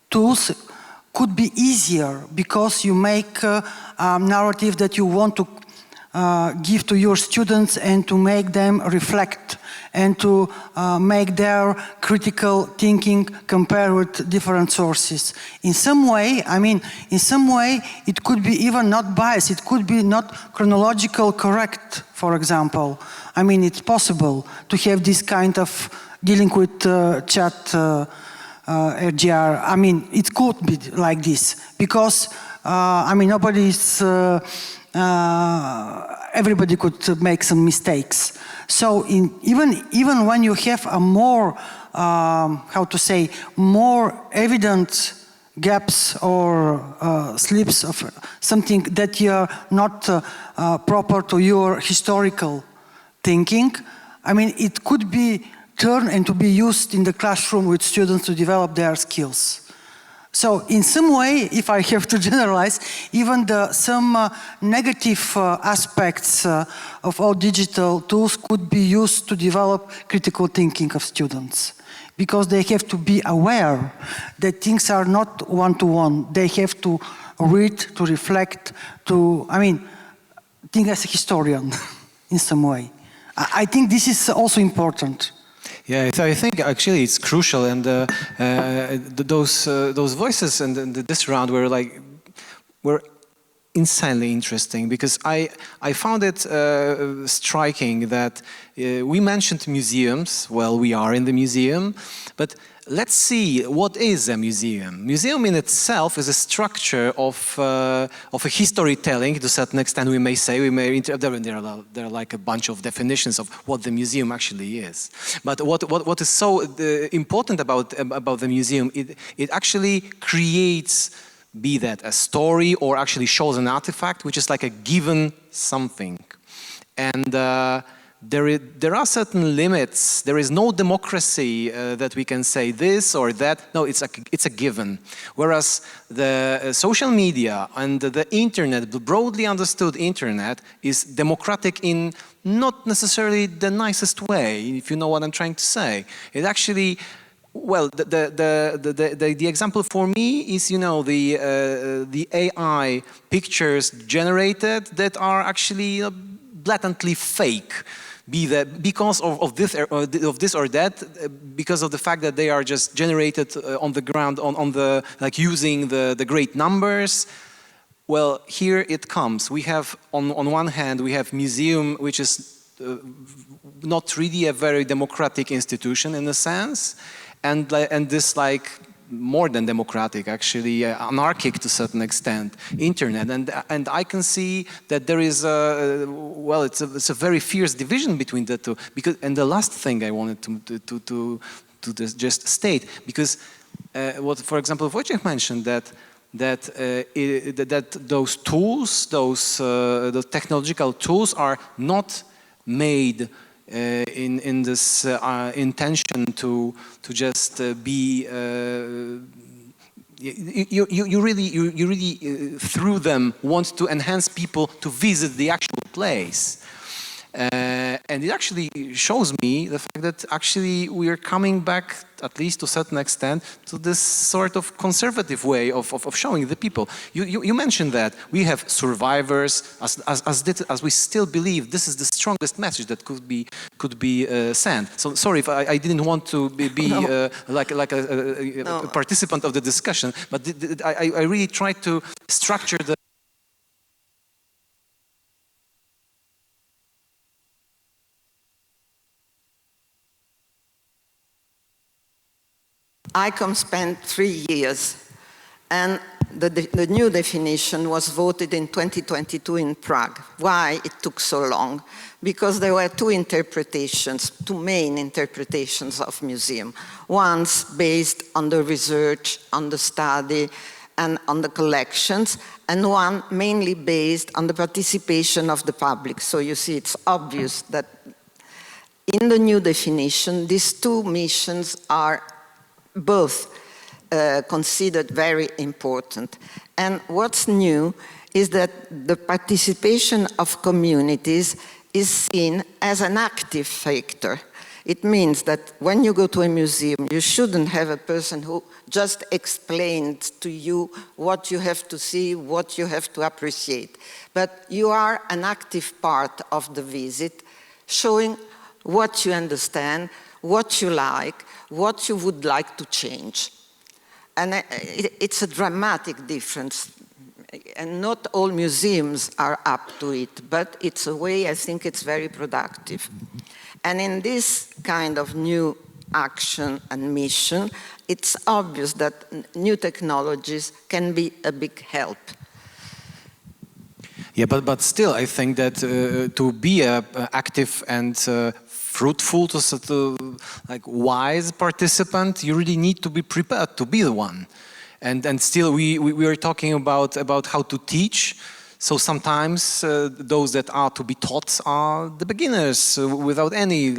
S4: tools could be easier because you make a narrative that you want to give to your students and to make them reflect and to make their critical thinking compare with different sources. In some way, I mean, in some way, it could be even not biased. It could be not chronological correct, for example. I mean, it's possible to have this kind of dealing with chat RGR. I mean, it could be like this because, I mean, nobody's everybody could make some mistakes. So even when you have a more, how to say, more evident gaps or slips of something that you're not proper to your historical thinking, I mean, it could be turned and to be used in the classroom with students to develop their skills. So in some way, if I have to generalize, even some negative aspects of all digital tools could be used to develop critical thinking of students. Because they have to be aware that things are not one-to-one. They have to read, to reflect, think as a historian in some way. I think this is also important.
S2: Yeah, I think actually it's crucial, and those voices and this round were insanely interesting, because I found it striking that we mentioned museums. Well, we are in the museum, but let's see, what is a museum? Museum in itself is a structure of a history telling, to a certain extent, we may say. There are like a bunch of definitions of what the museum actually is. But what is so important about the museum, it actually creates, be that a story or actually shows an artifact, which is like a given something. And there are certain limits. There is no democracy that we can say this or that. No, it's a given. Whereas the social media and the internet, the broadly understood internet, is democratic in not necessarily the nicest way, if you know what I'm trying to say. It actually, well, the example for me is, the AI pictures generated that are actually blatantly fake, because of this or that, because of the fact that they are just generated on the ground, using the great numbers. Well, here it comes. We have on one hand we have museum, which is not really a very democratic institution in a sense. And this more than democratic, actually anarchic to a certain extent, internet, and I can see that there is it's a very fierce division between the two. And the last thing I wanted to just state, because what, for example, Wojciech mentioned that those tools, those technological tools are not made in this intention to just be you really through them want to enhance people to visit the actual place. And it actually shows me the fact that actually we are coming back, at least to a certain extent, to this sort of conservative way of showing the people. You mentioned that we have survivors, as we still believe this is the strongest message that could be sent. So sorry if I didn't want to be no. A participant of the discussion, but I really tried to structure the.
S3: ICOM spent 3 years, and the new definition was voted in 2022 in Prague. Why it took so long? Because there were two main interpretations of museum. One's based on the research, on the study, and on the collections, and one mainly based on the participation of the public. So you see, it's obvious that in the new definition, these two missions are both considered very important. And what's new is that the participation of communities is seen as an active factor. It means that when you go to a museum, you shouldn't have a person who just explains to you what you have to see, what you have to appreciate. But you are an active part of the visit, showing what you understand, what you like, what you would like to change. And it's a dramatic difference. And not all museums are up to it, but it's a way, I think it's very productive. And in this kind of new action and mission, it's obvious that new technologies can be a big help.
S2: Yeah, but still, I think that to be an active and fruitful, to wise participant, you really need to be prepared to be the one. And still, we are talking about how to teach. So sometimes those that are to be taught are the beginners without any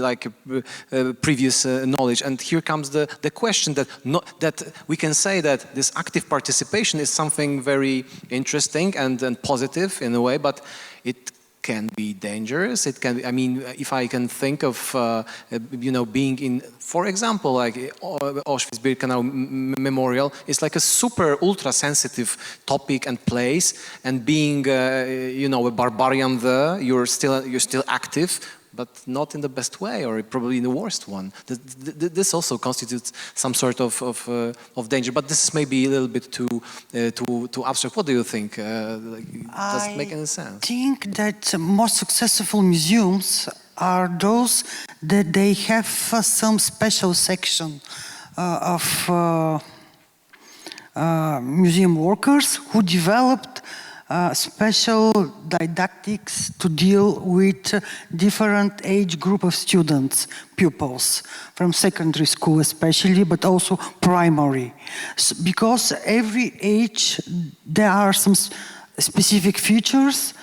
S2: previous knowledge. And here comes the question that we can say that this active participation is something very interesting and positive in a way, but it can be dangerous. It can. I mean, if I can think of, being in, for example, like Auschwitz-Birkenau Memorial, it's like a super ultra sensitive topic and place, and being, a barbarian there, you're still active, but not in the best way, or probably in the worst one. This also constitutes some sort of danger. But this may be a little bit too abstract. What do you think? Does it make any sense?
S4: I think that most successful museums are those that they have some special section of museum workers who developed special didactics to deal with different age group of students, pupils, from secondary school especially, but also primary. Because every age there are some specific features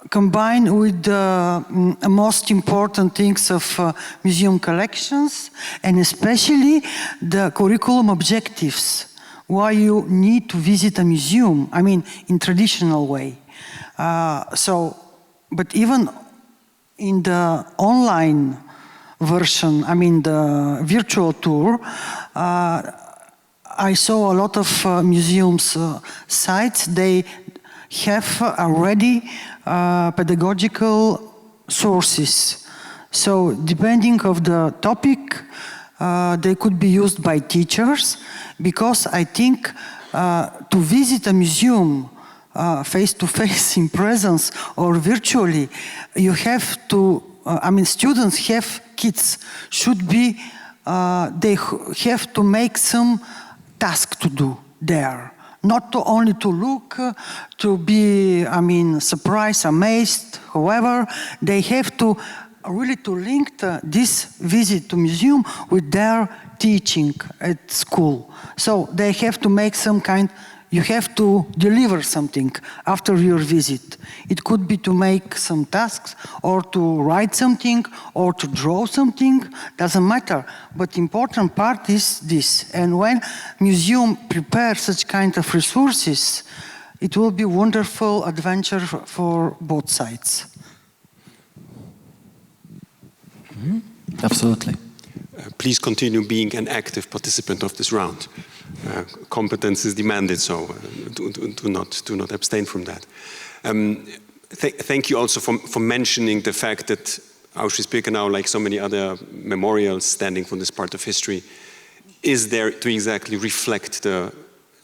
S4: combined with the most important things of museum collections, and especially the curriculum objectives. Why you need to visit a museum, I mean, in traditional way. But even in the online version, I mean, the virtual tour, I saw a lot of museums sites. They have already pedagogical sources. So depending of the topic, they could be used by teachers, because I think to visit a museum face-to-face in presence or virtually, you have to, students have, kids should be, they have to make some task to do there. Not only to look, to be, surprised, amazed, however, they have to really to link this visit to museum with their teaching at school. So they have to make some kind, you have to deliver something after your visit. It could be to make some tasks, or to write something, or to draw something, doesn't matter. But important part is this. And when museum prepare such kind of resources, it will be wonderful adventure for both sides.
S2: Absolutely.
S5: Please continue being an active participant of this round. Competence is demanded, so do not abstain from that. Thank you also for mentioning the fact that Auschwitz-Birkenau, like so many other memorials standing from this part of history, is there to exactly reflect the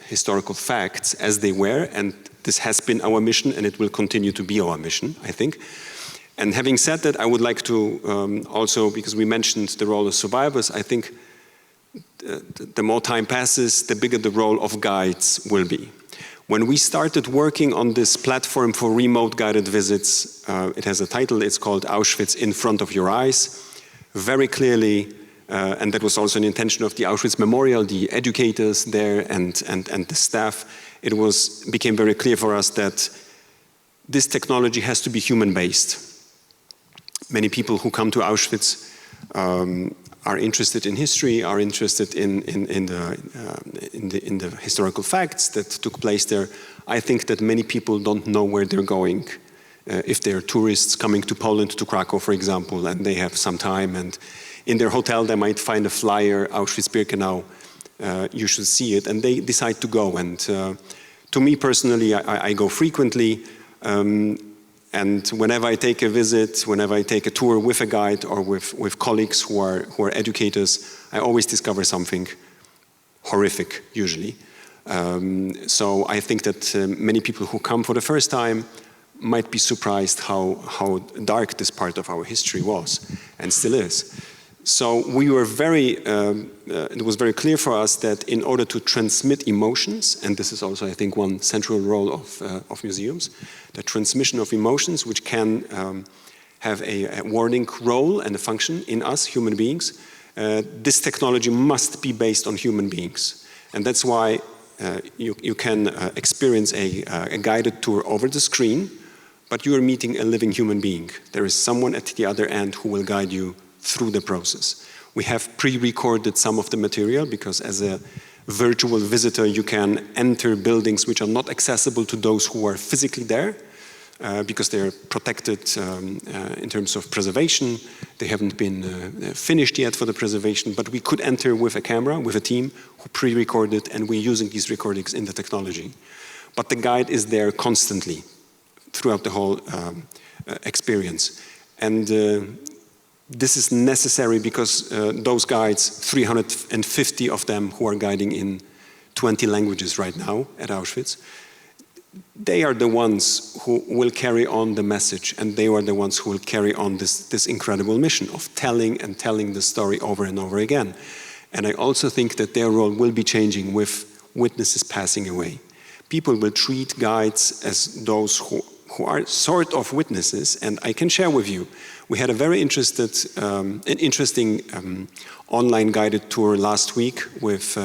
S5: historical facts as they were, and this has been our mission, and it will continue to be our mission, I think. And having said that, I would like to also, because we mentioned the role of survivors, I think the more time passes, the bigger the role of guides will be. When we started working on this platform for remote guided visits, it has a title, it's called Auschwitz in Front of Your Eyes. Very clearly, and that was also an intention of the Auschwitz Memorial, the educators there and the staff, it became very clear for us that this technology has to be human-based. Many people who come to Auschwitz are interested in history, are interested in the historical facts that took place there. I think that many people don't know where they're going. If they're tourists coming to Poland, to Krakow, for example, and they have some time, and in their hotel they might find a flyer, Auschwitz-Birkenau, you should see it, and they decide to go. And to me personally, I go frequently. And whenever I take a visit, whenever I take a tour with a guide or with colleagues who are educators, I always discover something horrific, usually. So I think that many people who come for the first time might be surprised how dark this part of our history was and still is. So we were it was very clear for us that in order to transmit emotions, and this is also, I think, one central role of museums, the transmission of emotions, which can have a warning role and a function in us, human beings, this technology must be based on human beings. And that's why you can experience a guided tour over the screen, but you are meeting a living human being. There is someone at the other end who will guide you through the process. We have pre-recorded some of the material because as a virtual visitor, you can enter buildings which are not accessible to those who are physically there because they are protected in terms of preservation. They haven't been finished yet for the preservation, but we could enter with a camera, with a team who pre-recorded, and we're using these recordings in the technology. But the guide is there constantly throughout the whole experience. And this is necessary because those guides, 350 of them who are guiding in 20 languages right now at Auschwitz, they are the ones who will carry on the message, and they are the ones who will carry on this incredible mission of telling and telling the story over and over again. And I also think that their role will be changing with witnesses passing away. People will treat guides as those who are sort of witnesses, and I can share with you, we had a very interesting online guided tour last week with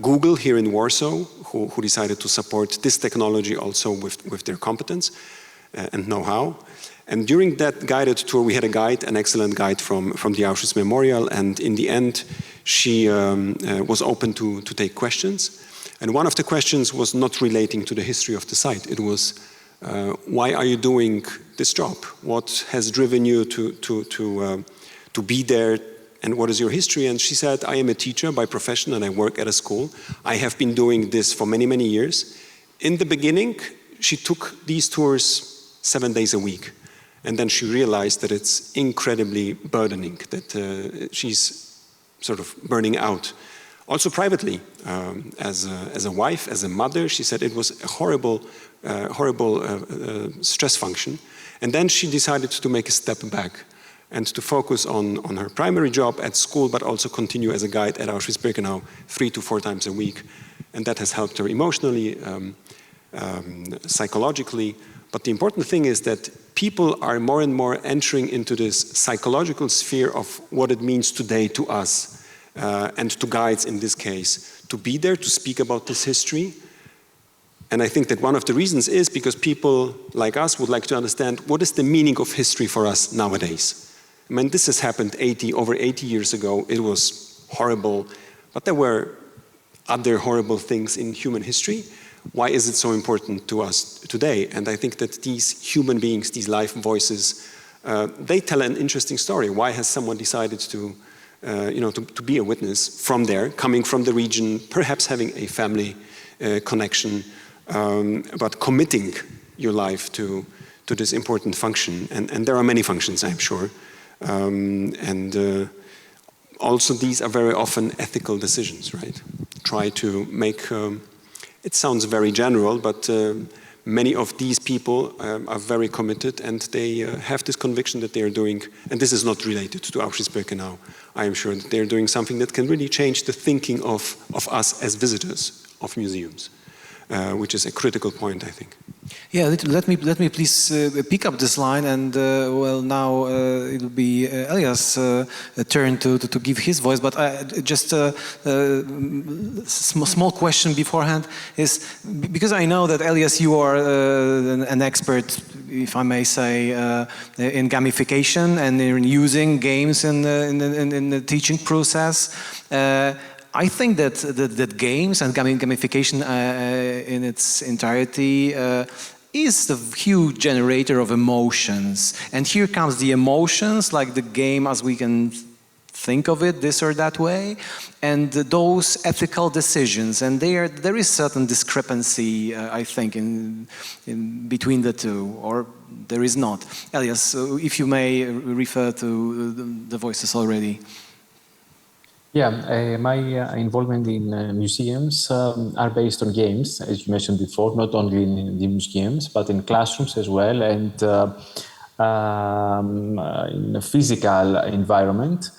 S5: Google here in Warsaw, who decided to support this technology also with their competence and know-how. And during that guided tour, we had a guide, an excellent guide from the Auschwitz Memorial, and in the end, she was open to take questions. And one of the questions was not relating to the history of the site. It was, why are you doing this job? What has driven you to be there? And what is your history? And she said, I am a teacher by profession and I work at a school. I have been doing this for many, many years. In the beginning, she took these tours 7 days a week. And then she realized that it's incredibly burdening, that she's sort of burning out. Also privately, as a wife, as a mother, she said it was a horrible stress function. And then she decided to make a step back and to focus on her primary job at school, but also continue as a guide at Auschwitz-Birkenau 3 to 4 times a week. And that has helped her emotionally, psychologically. But the important thing is that people are more and more entering into this psychological sphere of what it means today to us, and to guides in this case, to be there, to speak about this history. And I think that one of the reasons is because people like us would like to understand what is the meaning of history for us nowadays. I mean, this has happened over 80 years ago. It was horrible, but there were other horrible things in human history. Why is it so important to us today? And I think that these human beings, these life voices, they tell an interesting story. Why has someone decided to be a witness from there, coming from the region, perhaps having a family connection, but committing your life to this important function? And there are many functions, I'm sure. Also these are very often ethical decisions, right? Try to make, it sounds very general, but many of these people are very committed and they have this conviction that they are doing, and this is not related to Auschwitz-Birkenau, I am sure that they're doing something that can really change the thinking of us as visitors of museums, which is a critical point, I think.
S2: Yeah, let me please pick up this line, and well, now it'll be Elias' turn to give his voice. But just a small question beforehand is because I know that Elias, you are an expert, if I may say, in gamification and in using games in the teaching process. I think that games and gamification in its entirety is the huge generator of emotions. And here comes the emotions, like the game as we can think of it this or that way, and those ethical decisions. And there is certain discrepancy, I think, in between the two, or there is not. Elias, if you may refer to the voices already.
S6: Yeah, my involvement in museums are based on games, as you mentioned before, not only in the museums, but in classrooms as well, and in a physical environment,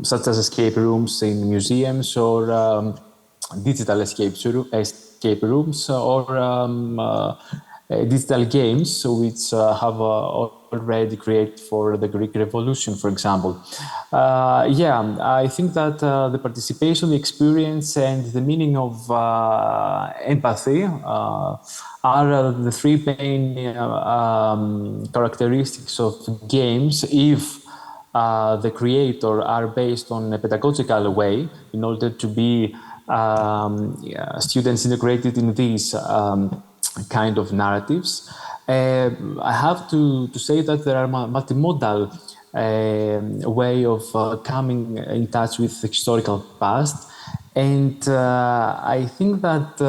S6: such as escape rooms in museums or digital escape rooms, or digital games which have already created for the Greek Revolution, for example. Yeah, I think that the participation, the experience, and the meaning of empathy are the three main characteristics of games if the creator are based on a pedagogical way in order to be students integrated in these kind of narratives. I have to say that there are multimodal way of coming in touch with the historical past. And I think that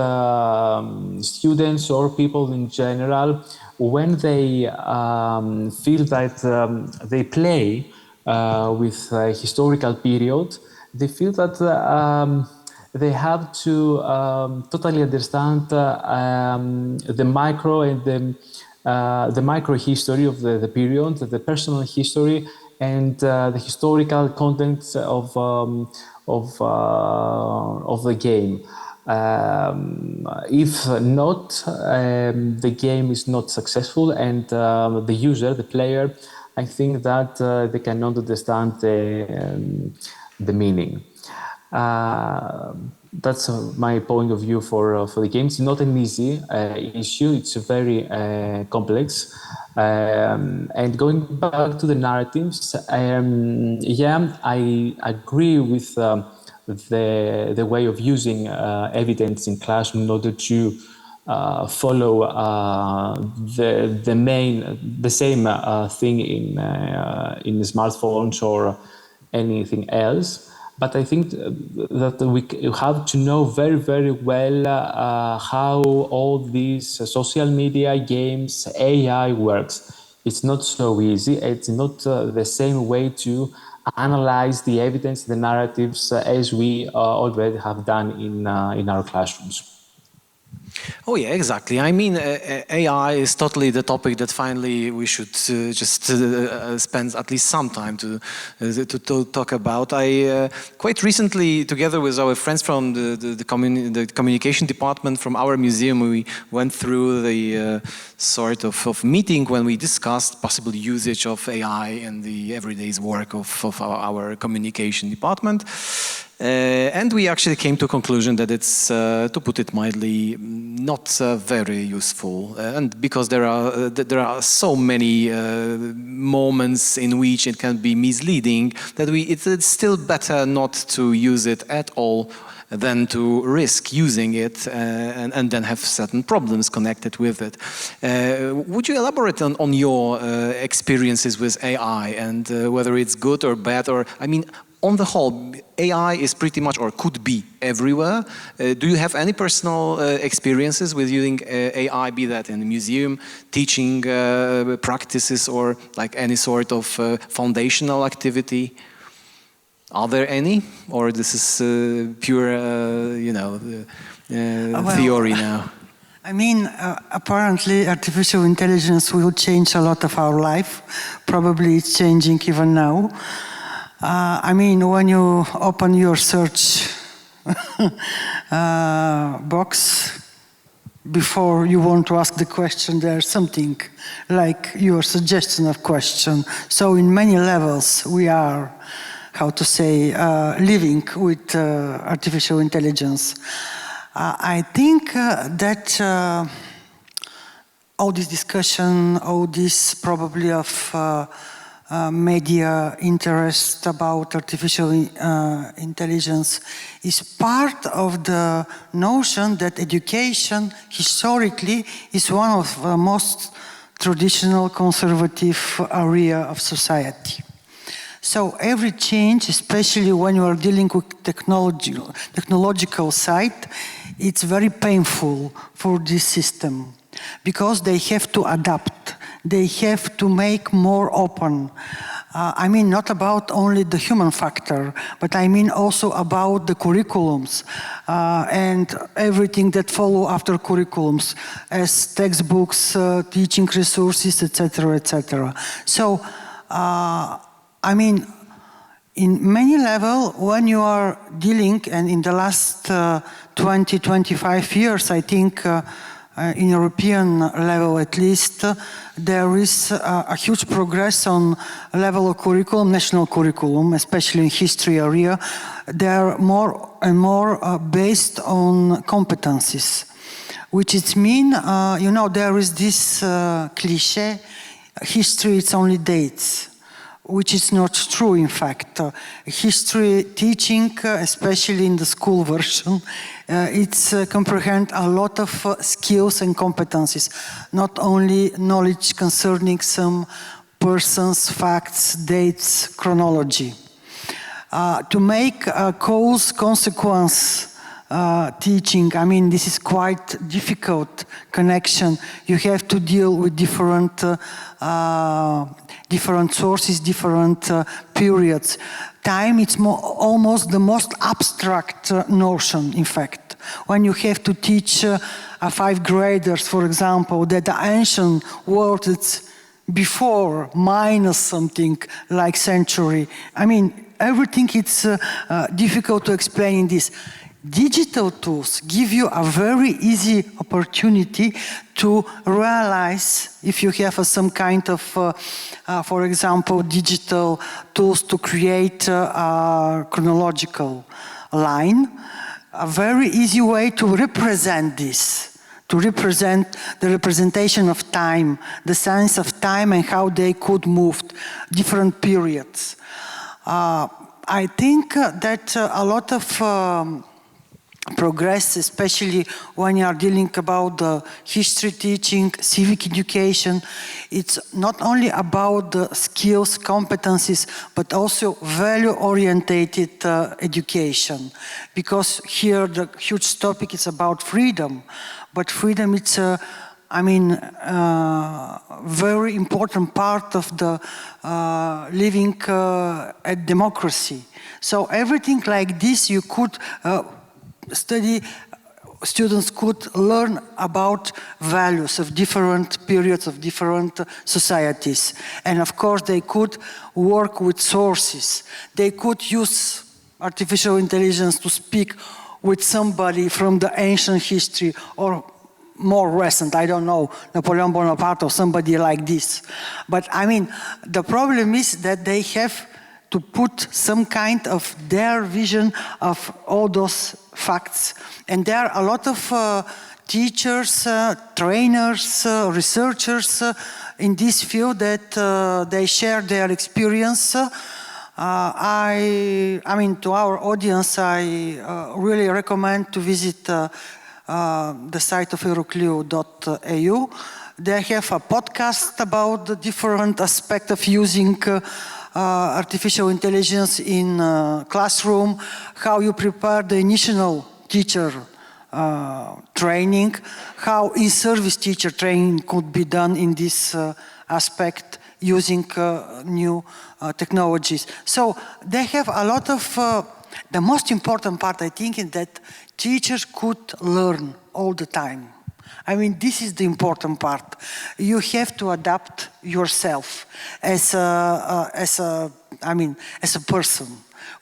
S6: students or people in general, when they feel that they play with a historical period, they feel that they have to totally understand the micro and the micro history of the period, the personal history, and the historical contents of the game. If not, the game is not successful, and the user, the player, I think that they cannot understand the meaning. That's my point of view for the game. It's not an easy issue. It's very complex. And going back to the narratives, yeah, I agree with the way of using evidence in class in order to follow the same thing in smartphones or anything else. But I think that we have to know very, very well how all these social media, games, AI works. It's not so easy. It's not the same way to analyze the evidence, the narratives, as we already have done in our classrooms.
S2: Oh yeah, exactly. I mean, AI is totally the topic that finally we should just spend at least some time to talk about. I quite recently, together with our friends from the communication department from our museum, we went through the sort of meeting when we discussed possible usage of AI in the everyday's work of our communication department. And we actually came to a conclusion that it's, to put it mildly, not very useful. And because there are so many moments in which it can be misleading, that it's still better not to use it at all than to risk using it and then have certain problems connected with it. Would you elaborate on your experiences with AI and whether it's good or bad? Or, I mean, on the whole, AI is pretty much, or could be, everywhere. Do you have any personal experiences with using AI, be that in the museum, teaching practices, or like any sort of foundational activity? Are there any, or this is pure, theory now?
S4: I mean, apparently artificial intelligence will change a lot of our life. Probably it's changing even now. I mean, when you open your search box, before you want to ask the question, there's something like your suggestion of question. So in many levels, we are, how to say, living with artificial intelligence. I think that all this discussion, all this probably of media interest about artificial intelligence is part of the notion that education historically is one of the most traditional conservative area of society. So every change, especially when you are dealing with technological side, it's very painful for this system because they have to adapt. They have to make more open. I mean, not about only the human factor, but I mean also about the curriculums and everything that follow after curriculums, as textbooks, teaching resources, etc., etc. So, I mean, in many levels, when you are dealing, and in the last 20, 25 years, I think in European level at least, there is a huge progress on level of curriculum, national curriculum, especially in history area. They are more and more based on competencies, which it means, you know, there is this cliche, history it's only dates, which is not true, in fact. History teaching, especially in the school version, it's comprehend a lot of skills and competencies, not only knowledge concerning some persons, facts, dates, chronology. To make a cause-consequence teaching, I mean, this is quite difficult connection. You have to deal with different sources, different periods. Time, it's almost the most abstract notion, in fact. When you have to teach 5th graders, for example, that the ancient world is before minus something like century. I mean, everything it's difficult to explain in this. Digital tools give you a very easy opportunity to realize if you have some kind of, for example, digital tools to create a chronological line, a very easy way to represent this, to represent the representation of time, the sense of time and how they could move different periods. I think that a lot of progress, especially when you are dealing about the history teaching, civic education. It's not only about the skills, competencies, but also value-orientated education. Because here the huge topic is about freedom. But freedom, it's very important part of the living a democracy. So everything like this you could students could learn about values of different periods, of different societies. And of course, they could work with sources. They could use artificial intelligence to speak with somebody from the ancient history or more recent, I don't know, Napoleon Bonaparte or somebody like this. But I mean, the problem is that they have to put some kind of their vision of all those facts. And there are a lot of teachers, trainers, researchers in this field that they share their experience. I mean, to our audience, I really recommend to visit the site of euroclio.eu. They have a podcast about the different aspects of using artificial intelligence in classroom, how you prepare the initial teacher training, how in-service teacher training could be done in this aspect using new technologies. So they have a lot of, the most important part I think is that teachers could learn all the time. I mean, this is the important part. You have to adapt yourself as a person.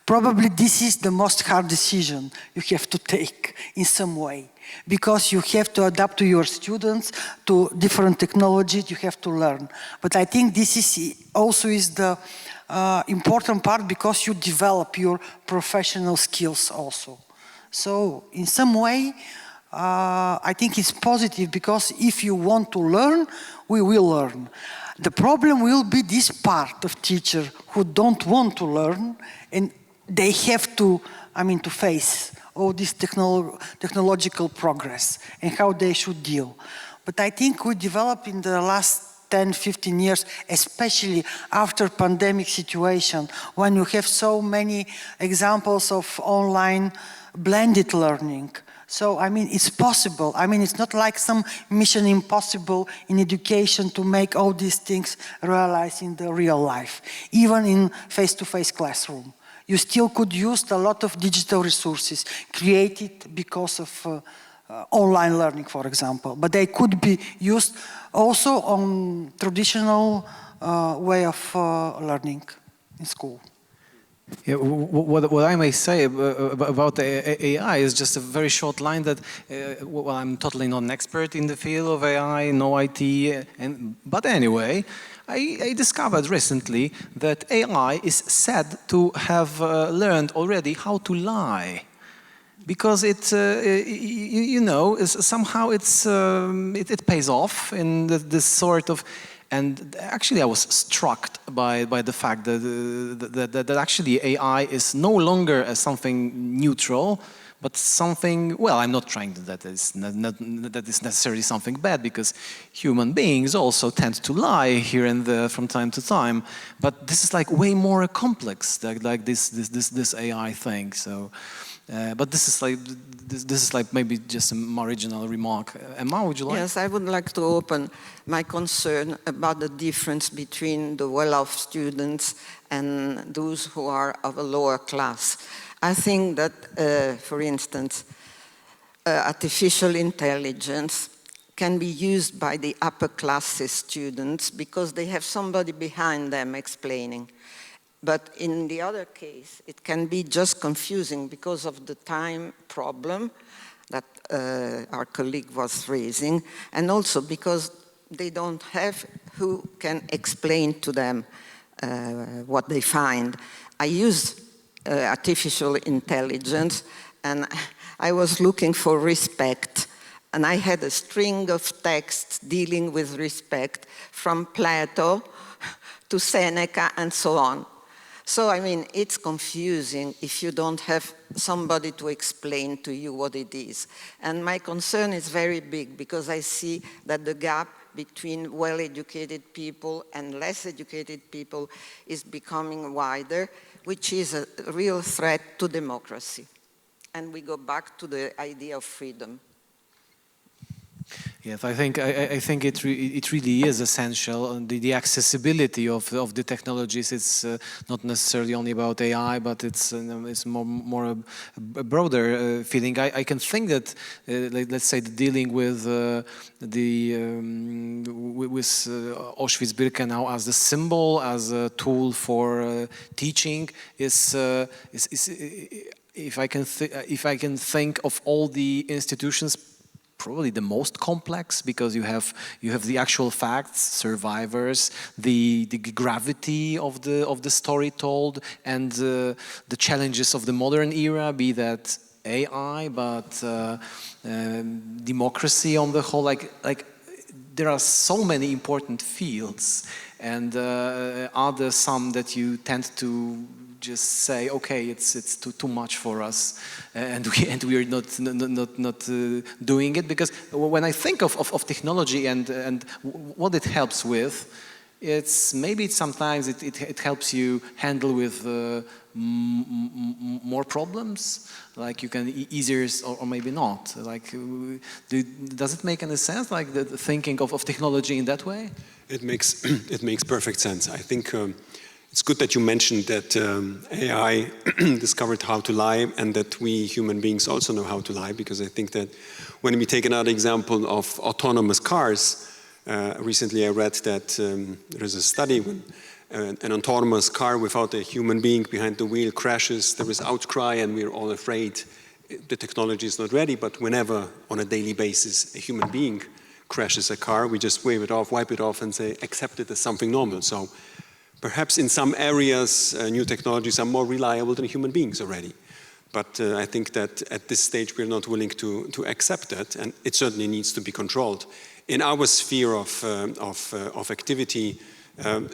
S4: Probably this is the most hard decision you have to take in some way, because you have to adapt to your students, to different technologies, you have to learn. But I think this is also the important part, because you develop your professional skills also. So in some way, I think it's positive, because if you want to learn, we will learn. The problem will be this part of teachers who don't want to learn, and they have to, to face all this technological progress and how they should deal. But I think we developed in the last 10, 15 years, especially after pandemic situation, when you have so many examples of online blended learning. So, it's possible. It's not like some mission impossible in education to make all these things realized in the real life. Even in face-to-face classroom. You still could use a lot of digital resources created because of online learning, for example. But they could be used also on traditional way of learning in school.
S2: Yeah, what I may say about the AI is just a very short line that, well, I'm totally not an expert in the field of AI, no IT, but anyway, I discovered recently that AI is said to have learned already how to lie. Because it, you know, somehow it pays off in this sort of. And actually, I was struck by the fact that actually AI is no longer something neutral, but something. Well, I'm not trying that is necessarily something bad, because human beings also tend to lie here and there from time to time. But this is like way more complex, like this AI thing. So. But this is like maybe just a marginal remark. Emma, would you like?
S3: Yes, I would like to open my concern about the difference between the well-off students and those who are of a lower class. I think that, for instance, artificial intelligence can be used by the upper classes students because they have somebody behind them explaining. But in the other case, it can be just confusing because of the time problem that our colleague was raising, and also because they don't have who can explain to them what they find. I use artificial intelligence, and I was looking for respect, and I had a string of texts dealing with respect from Plato to Seneca and so on. So, I mean, it's confusing if you don't have somebody to explain to you what it is. And my concern is very big because I see that the gap between well-educated people and less educated people is becoming wider, which is a real threat to democracy. And we go back to the idea of freedom.
S2: Yes, I think it really is essential. The accessibility of the technologies. It's not necessarily only about AI, but it's more a broader feeling. I can think that let's say dealing with Auschwitz-Birkenau as a symbol, as a tool for teaching is if I can think of all the institutions, probably the most complex, because you have the actual facts, survivors, the gravity of the story told, and the challenges of the modern era, be that AI, but democracy on the whole. Like there are so many important fields, and are there some that you tend to just say, okay, it's too much for us, and we are not doing it? Because when I think of technology and what it helps with, sometimes it helps you handle with more problems, like you can easier, or maybe not. Like, does it make any sense? Like the thinking of technology in that way?
S5: It makes perfect sense. I think. It's good that you mentioned that AI discovered how to lie, and that we human beings also know how to lie, because I think that when we take another example of autonomous cars, recently I read that there is a study when an autonomous car without a human being behind the wheel crashes, there is outcry, and we're all afraid the technology is not ready. But whenever on a daily basis a human being crashes a car, we just wave it off, wipe it off, and say, accept it as something normal. So perhaps in some areas, new technologies are more reliable than human beings already. But I think that at this stage, we're not willing to accept that, and it certainly needs to be controlled. In our sphere of activity,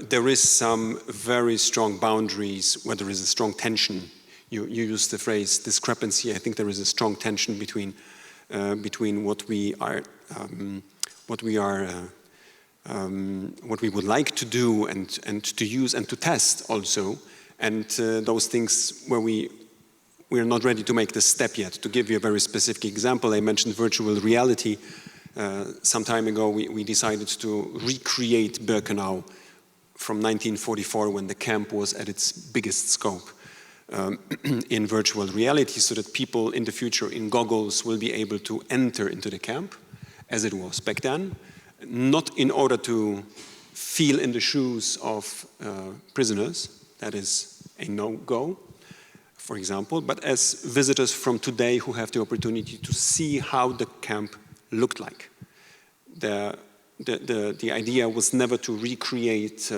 S5: there is some very strong boundaries where there is a strong tension. You used the phrase discrepancy. I think there is a strong tension between what we would like to do and to use and to test also, and those things where we are not ready to make the step yet. To give you a very specific example, I mentioned virtual reality. Some time ago, we decided to recreate Birkenau from 1944, when the camp was at its biggest scope, in virtual reality, so that people in the future in goggles will be able to enter into the camp as it was back then. Not in order to feel in the shoes of prisoners, that is a no-go, for example, but as visitors from today who have the opportunity to see how the camp looked like. The idea was never to recreate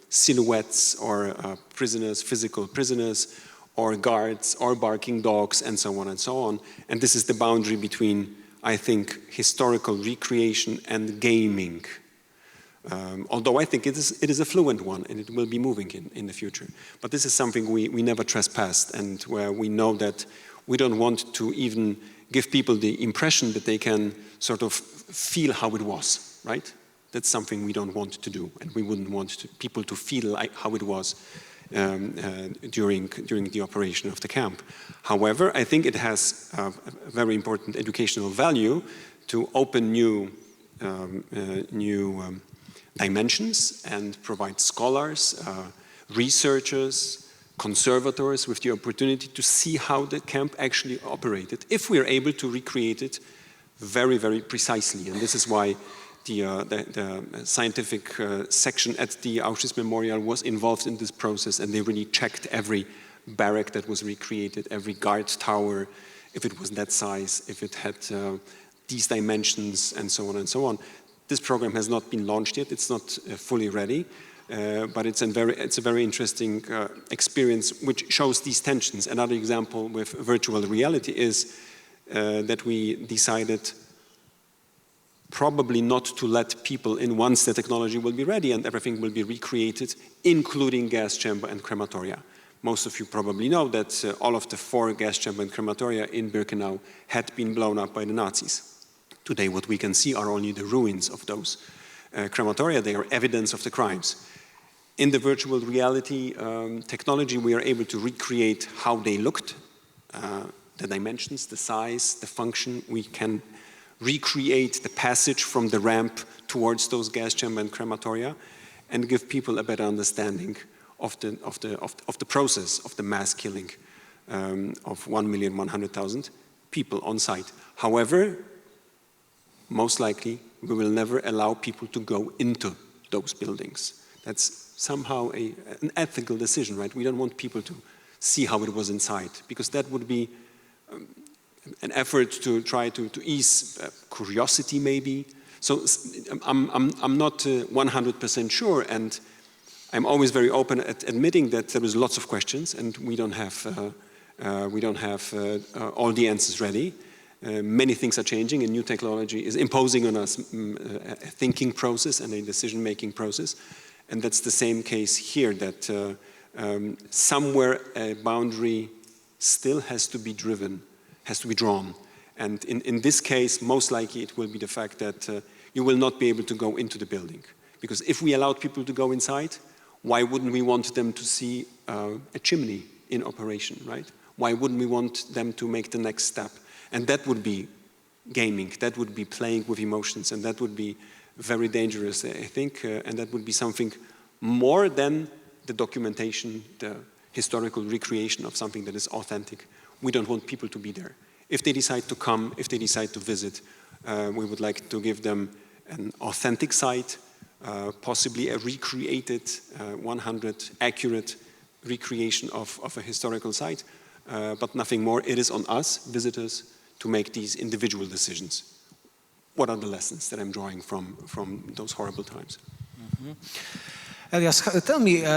S5: silhouettes or prisoners, physical prisoners, or guards, or barking dogs, and so on and so on. And this is the boundary between, I think, historical recreation and gaming. Although I think it is a fluent one, and it will be moving in the future. But this is something we never trespassed, and where we know that we don't want to even give people the impression that they can sort of feel how it was, right? That's something we don't want to do, and we wouldn't want people to feel like how it was during the operation of the camp. However, I think it has a very important educational value to open new dimensions and provide scholars, researchers, conservators with the opportunity to see how the camp actually operated, if we are able to recreate it very, very precisely. And this is why the scientific section at the Auschwitz Memorial was involved in this process, and they really checked every barrack that was recreated, every guard tower, if it was that size, if it had these dimensions, and so on and so on. This program has not been launched yet, it's not fully ready, but it's a very interesting experience which shows these tensions. Another example with virtual reality is that we decided probably not to let people in once the technology will be ready and everything will be recreated, including gas chamber and crematoria. Most of you probably know that all of the 4 gas chamber and crematoria in Birkenau had been blown up by the Nazis. Today what we can see are only the ruins of those crematoria. They are evidence of the crimes. In the virtual reality technology, we are able to recreate how they looked, the dimensions, the size, the function. We can recreate the passage from the ramp towards those gas chamber and crematoria, and give people a better understanding of the process of the mass killing of 1,100,000 people on site. However, most likely we will never allow people to go into those buildings. That's somehow an ethical decision, right? We don't want people to see how it was inside, because that would be an effort to try to ease curiosity, maybe. So I'm not 100% sure, and I'm always very open at admitting that there is lots of questions, and we don't have all the answers ready. Many things are changing, and new technology is imposing on us a thinking process and a decision-making process. And that's the same case here, that somewhere a boundary still has to be drawn. And in this case, most likely it will be the fact that you will not be able to go into the building. Because if we allowed people to go inside, why wouldn't we want them to see a chimney in operation, right? Why wouldn't we want them to make the next step? And that would be gaming, that would be playing with emotions, and that would be very dangerous, I think, and that would be something more than the documentation, the historical recreation of something that is authentic. We don't want people to be there. If they decide to come, if they decide to visit, we would like to give them an authentic site, possibly a recreated, 100 accurate recreation of a historical site, but nothing more. It is on us, visitors, to make these individual decisions. What are the lessons that I'm drawing from those horrible times?
S2: Mm-hmm. Elias, tell me,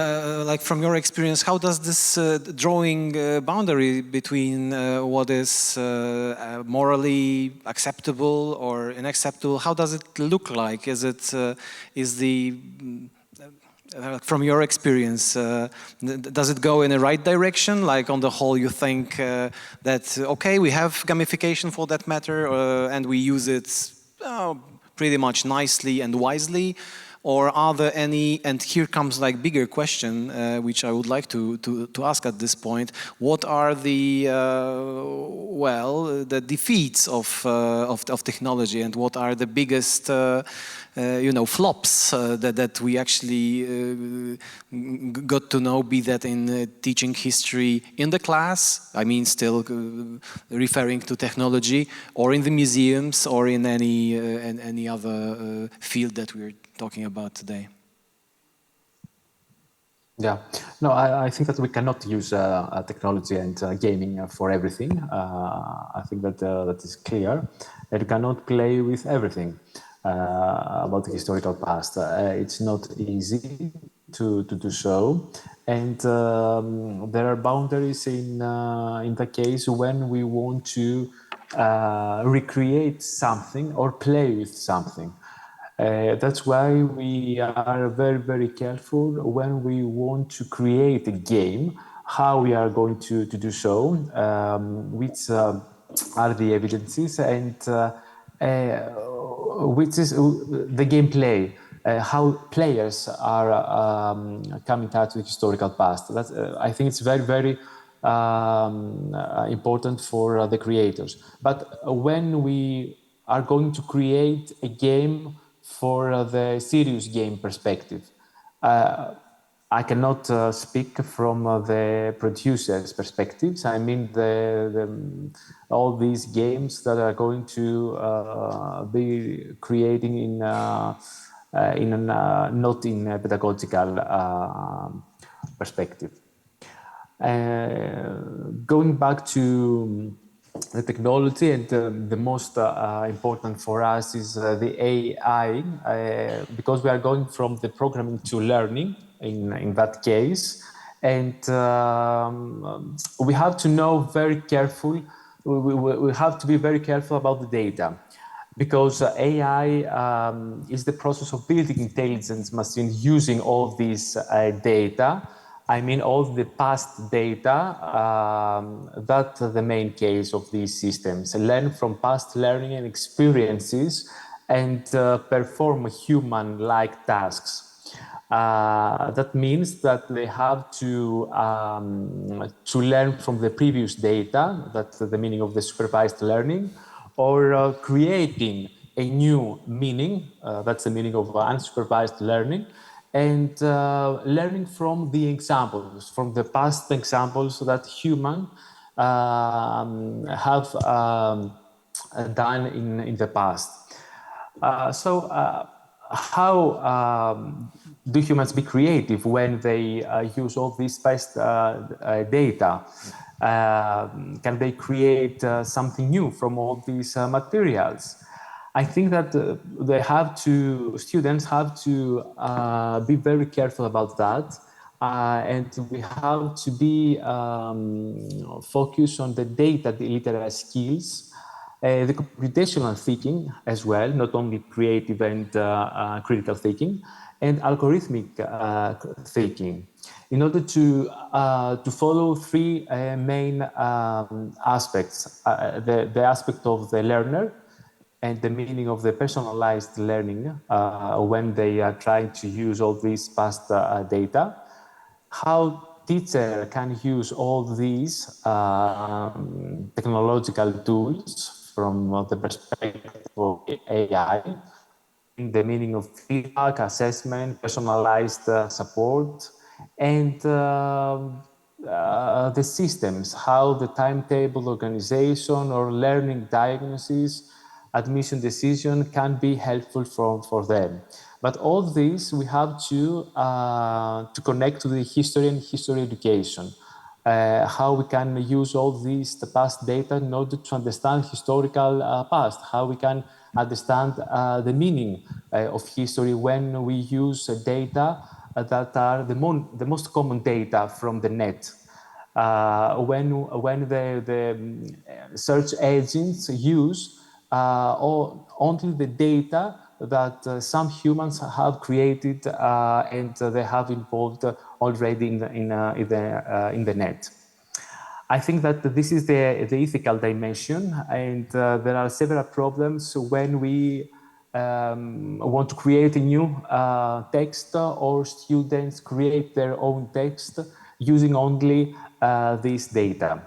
S2: like from your experience, how does this drawing boundary between what is morally acceptable or unacceptable, how does it look like? Is it, from your experience, does it go in the right direction? Like on the whole, you think that, okay, we have gamification for that matter, and we use it pretty much nicely and wisely? Or are there any, and here comes like bigger question, which I would like to ask at this point, what are the, the defeats of technology, and what are the biggest, flops that we actually got to know, be that in teaching history in the class, I mean still referring to technology, or in the museums, or in any other field that we're talking about today?
S6: Yeah, no, I think that we cannot use technology and gaming for everything. I think that that is clear. And you cannot play with everything about the historical past. It's not easy to do so, and there are boundaries in the case when we want to recreate something or play with something. That's why we are very, very careful when we want to create a game, how we are going to do so, which are the evidences, and which is the gameplay, how players are coming out with historical past. That's, I think it's very, very important for the creators. But when we are going to create a game for the serious game perspective, I cannot speak from the producer's perspectives. I mean, all these games that are going to be creating in not in a pedagogical perspective. Going back to the technology, and the most important for us is the AI, because we are going from the programming to learning in that case, and we have to know very careful. We have to be very careful about the data, because AI is the process of building intelligence machine using all these data. I mean, all the past data, that's the main case of these systems. Learn from past learning and experiences and perform human-like tasks. That means that they have to learn from the previous data, that's the meaning of the supervised learning, or creating a new meaning, that's the meaning of unsupervised learning, and learning from the examples, from the past examples that humans have done in the past. So how do humans be creative when they use all this past data? Can they create something new from all these materials? I think that students have to be very careful about that, and we have to be focused on the data literary skills, the computational thinking as well, not only creative and critical thinking, and algorithmic thinking, in order to follow three main aspects: the aspect of the learner, and the meaning of the personalized learning when they are trying to use all these past data, how teacher can use all these technological tools from the perspective of AI, in the meaning of feedback, assessment, personalized support, and the systems, how the timetable organization or learning diagnosis, admission decision can be helpful for them. But all this we have to connect to the history and history education. How we can use all these past data in order to understand historical past, how we can understand the meaning of history when we use data that are the most common data from the net. When the search agents use only the data that some humans have created and they have involved already in the net. I think that this is the ethical dimension, and there are several problems when we want to create a new text, or students create their own text using only this data.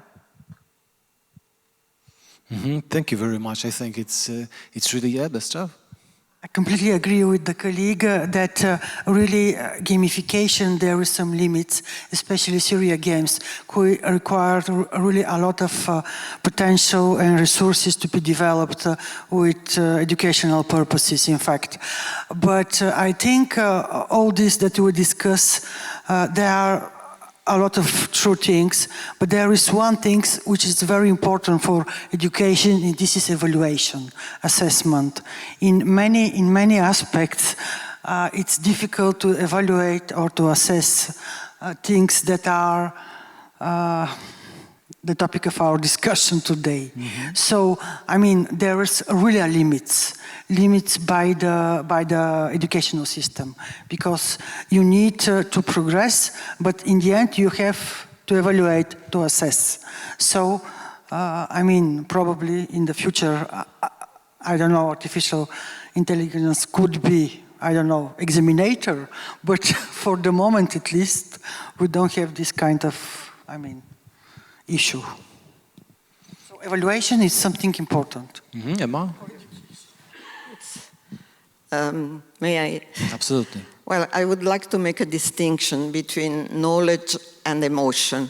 S2: Thank you very much. I think it's really Bistra.
S4: I completely agree with the colleague that really gamification, there is some limits, especially Syria games, require really a lot of potential and resources to be developed with educational purposes, in fact. But I think all this that we discuss there are a lot of true things, but there is one thing which is very important for education, and this is evaluation, assessment. In many aspects, it's difficult to evaluate or to assess things that are the topic of our discussion today. Mm-hmm. So, I mean, there is really limits by the educational system, because you need to progress, but in the end you have to evaluate, to assess. So, I mean, probably in the future, I don't know, artificial intelligence could be, I don't know, examinator, but for the moment at least, we don't have this kind of, I mean, issue. So evaluation is something important.
S2: Mm-hmm. Emma?
S3: May I?
S2: Absolutely.
S3: Well, I would like to make a distinction between knowledge and emotion.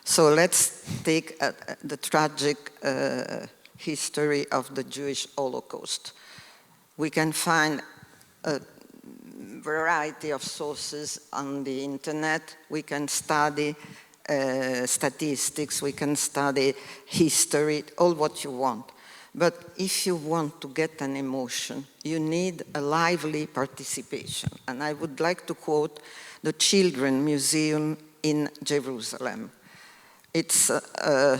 S3: So let's take the tragic history of the Jewish Holocaust. We can find a variety of sources on the internet. We can study statistics, we can study history, all what you want. But if you want to get an emotion, you need a lively participation. And I would like to quote the Children's Museum in Jerusalem. It's an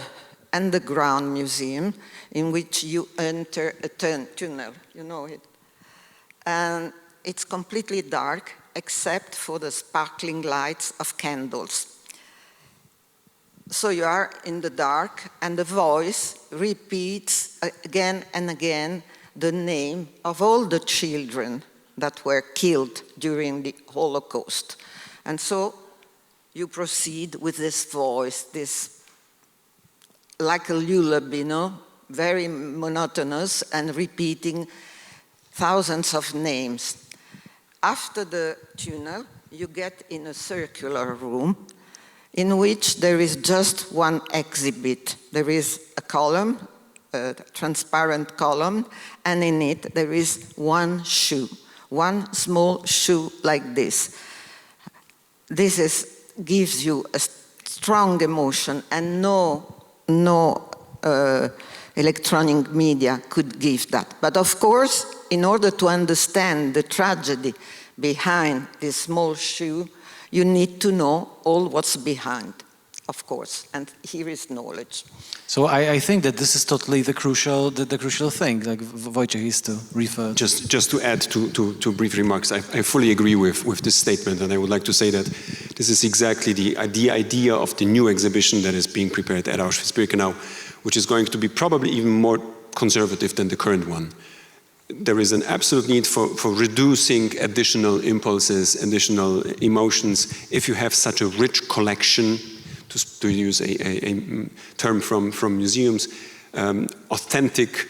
S3: underground museum in which you enter a tunnel, you know it. And it's completely dark except for the sparkling lights of candles. So you are in the dark, and the voice repeats again and again the name of all the children that were killed during the Holocaust. And so you proceed with this voice, this like a lullaby, you know, very monotonous and repeating thousands of names. After the tunnel, you get in a circular room in which there is just one exhibit. There is a column, a transparent column, and in it there is one shoe, one small shoe like this. This gives you a strong emotion, and no electronic media could give that. But of course, in order to understand the tragedy behind this small shoe, you need to know all what's behind, of course, and here is knowledge.
S2: So I think that this is totally the crucial thing, like Wojciech used to refer.
S5: Just to add two brief remarks, I fully agree with this statement, and I would like to say that this is exactly the idea of the new exhibition that is being prepared at Auschwitz-Birkenau, which is going to be probably even more conservative than the current one. There is an absolute need for reducing additional impulses, additional emotions. If you have such a rich collection, to use a term from museums, authentic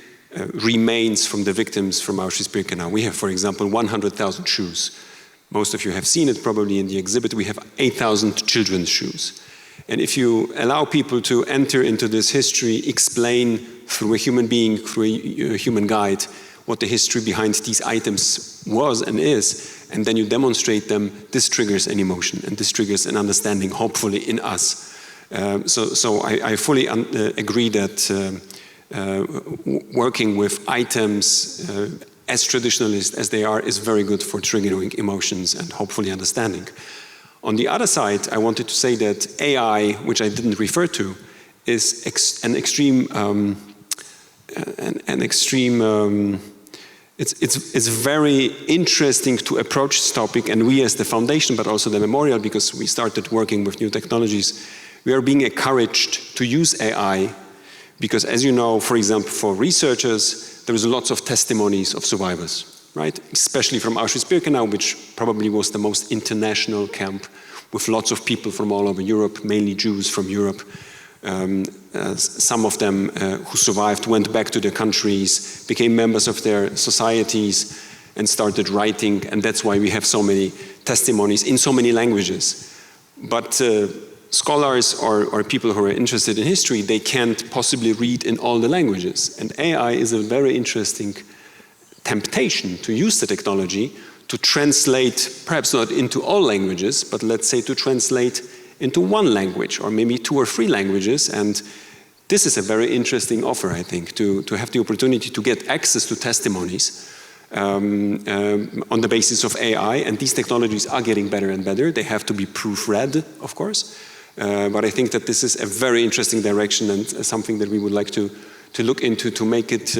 S5: remains from the victims from Auschwitz-Birkenau. We have, for example, 100,000 shoes. Most of you have seen it probably in the exhibit. We have 8,000 children's shoes. And if you allow people to enter into this history, explain through a human being, through a human guide, what the history behind these items was and is, and then you demonstrate them, this triggers an emotion, and this triggers an understanding, hopefully, in us. So I fully agree that working with items as traditionalist as they are is very good for triggering emotions and hopefully understanding. On the other side, I wanted to say that AI, which I didn't refer to, is it's very interesting to approach this topic, and we as the foundation, but also the memorial, because we started working with new technologies, we are being encouraged to use AI, because as you know, for example, for researchers, there is lots of testimonies of survivors, right? Especially from Auschwitz-Birkenau, which probably was the most international camp with lots of people from all over Europe, mainly Jews from Europe. Some of them who survived went back to their countries, became members of their societies, and started writing, and that's why we have so many testimonies in so many languages. But scholars or people who are interested in history, they can't possibly read in all the languages. And AI is a very interesting temptation to use the technology to translate, perhaps not into all languages, but let's say to translate into one language or maybe 2 or 3 languages. And this is a very interesting offer, I think, to have the opportunity to get access to testimonies on the basis of AI. And these technologies are getting better and better. They have to be proofread, of course. But I think that this is a very interesting direction and something that we would like to look into to make it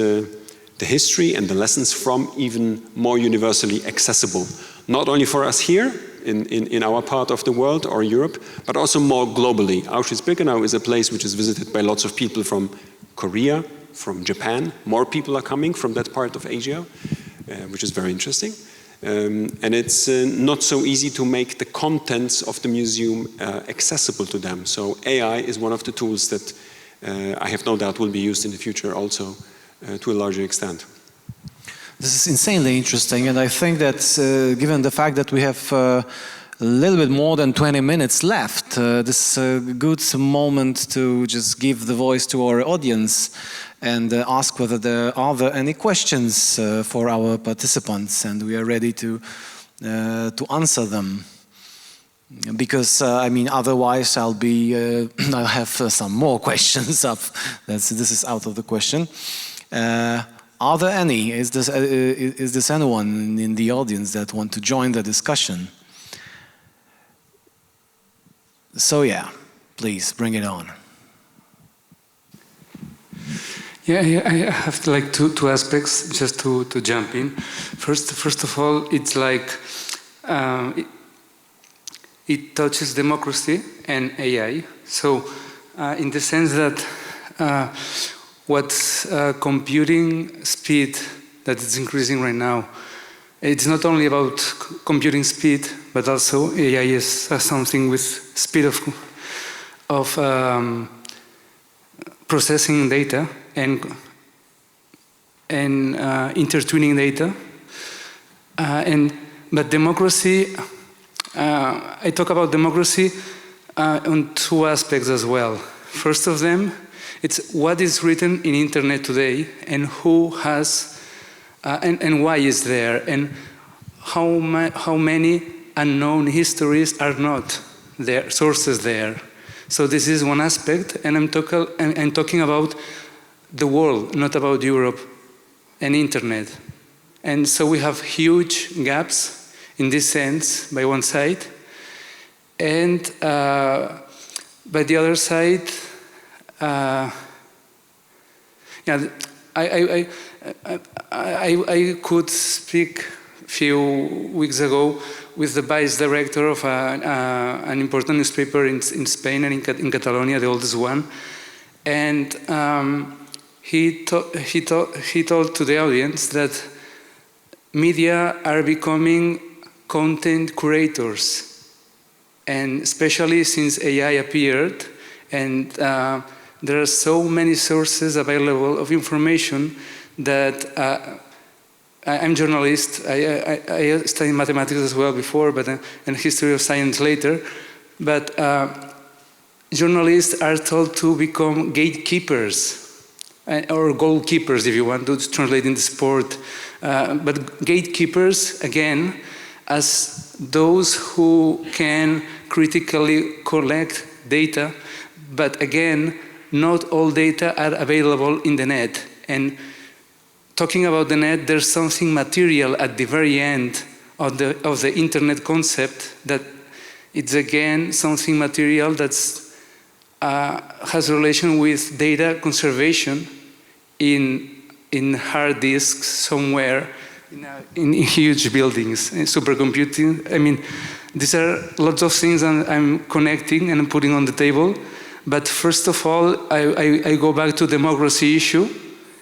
S5: the history and the lessons from even more universally accessible. Not only for us here in our part of the world or Europe, but also more globally. Auschwitz-Birkenau is a place which is visited by lots of people from Korea, from Japan. More people are coming from that part of Asia, which is very interesting. And it's not so easy to make the contents of the museum accessible to them. So AI is one of the tools that I have no doubt will be used in the future also to a larger extent.
S2: This is insanely interesting, and I think that given the fact that we have a little bit more than 20 minutes left, this is a good moment to just give the voice to our audience and ask whether there are any questions for our participants, and we are ready to answer them. Because I mean, otherwise I'll have some more questions up. This is out of the question. Are there any? Is this anyone in the audience that want to join the discussion? So yeah, please bring it on.
S7: Yeah, I have like two aspects just to jump in. First of all, it's like it touches democracy and AI. So in the sense that what's computing speed that is increasing right now, it's not only about computing speed, but also AI is something with speed of processing data and intertwining data. But democracy, I talk about democracy on 2 aspects as well. First of them, it's what is written in internet today and who has and why is there and how many unknown histories are not there, sources there. So this is one aspect, and I'm talking about the world, not about Europe and internet. And so we have huge gaps in this sense by one side, and by the other side, yeah, I could speak a few weeks ago with the vice director of an important newspaper in Spain and in Catalonia, the oldest one, and he told to the audience that media are becoming content curators, and especially since AI appeared, and there are so many sources available of information that I'm a journalist. I studied mathematics as well before, but and history of science later. But journalists are told to become gatekeepers, or goalkeepers, if you want to translate in the sport. But gatekeepers, again, as those who can critically collect data, but again, not all data are available in the net. And talking about the net, there's something material at the very end of the internet concept that it's again something material that's has relation with data conservation in hard disks somewhere in huge buildings, in supercomputing. I mean, these are lots of things I'm connecting and I'm putting on the table. But first of all, I go back to democracy issue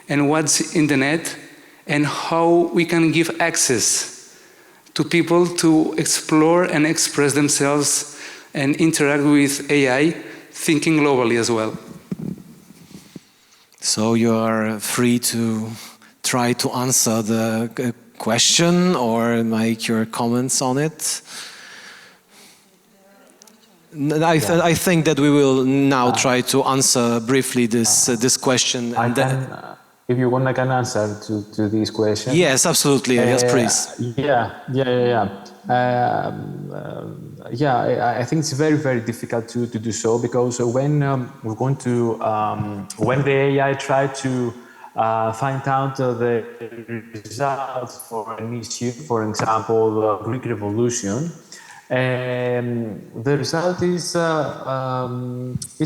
S7: and what's in the net and how we can give access to people to explore and express themselves and interact with AI, thinking globally as well.
S2: So you are free to try to answer the question or make your comments on it. I think that we will now try to answer briefly this question.
S6: if you want, I can answer to this question.
S2: Yes, absolutely. Yes, please.
S6: I think it's very, very difficult to do so, because when we're going to when the AI try to find out the results for an issue, for example, the Greek Revolution, the result is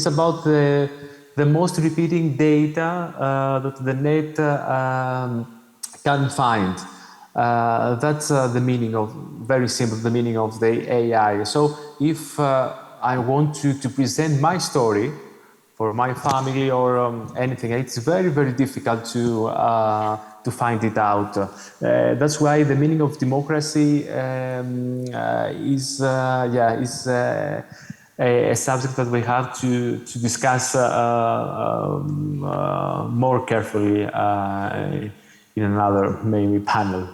S6: about the most repeating data that the net can find. That's the meaning of, very simple, the meaning of the AI. So if I want to present my story for my family or anything, it's very, very difficult to find it out. That's why the meaning of democracy is a subject that we have to discuss more carefully in another maybe panel.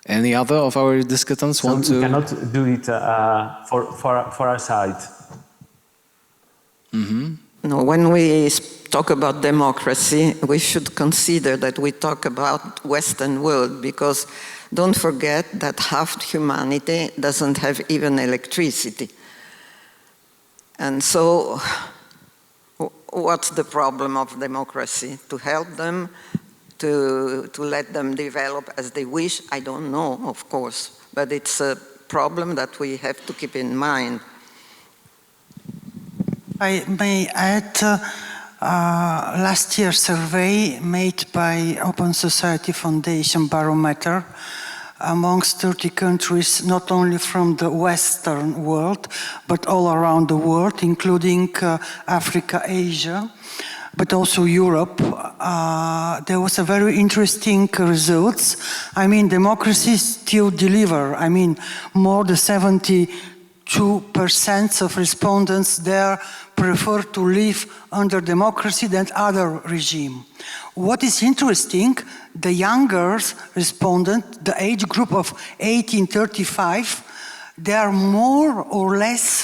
S2: Any other of our discussants want to?
S6: We cannot do it for our side.
S2: Mm-hmm.
S3: No, when we talk about democracy, we should consider that we talk about Western world, because don't forget that half humanity doesn't have even electricity. And so, what's the problem of democracy? To help them, to let them develop as they wish? I don't know, of course, but it's a problem that we have to keep in mind.
S4: I may add, last year's survey made by Open Society Foundation Barometer amongst 30 countries, not only from the Western world, but all around the world, including Africa, Asia, but also Europe. There was a very interesting results. I mean, democracy still deliver. I mean, more than 72% of respondents there prefer to live under democracy than other regime. What is interesting, the younger respondent, the age group of 18-35, they are more or less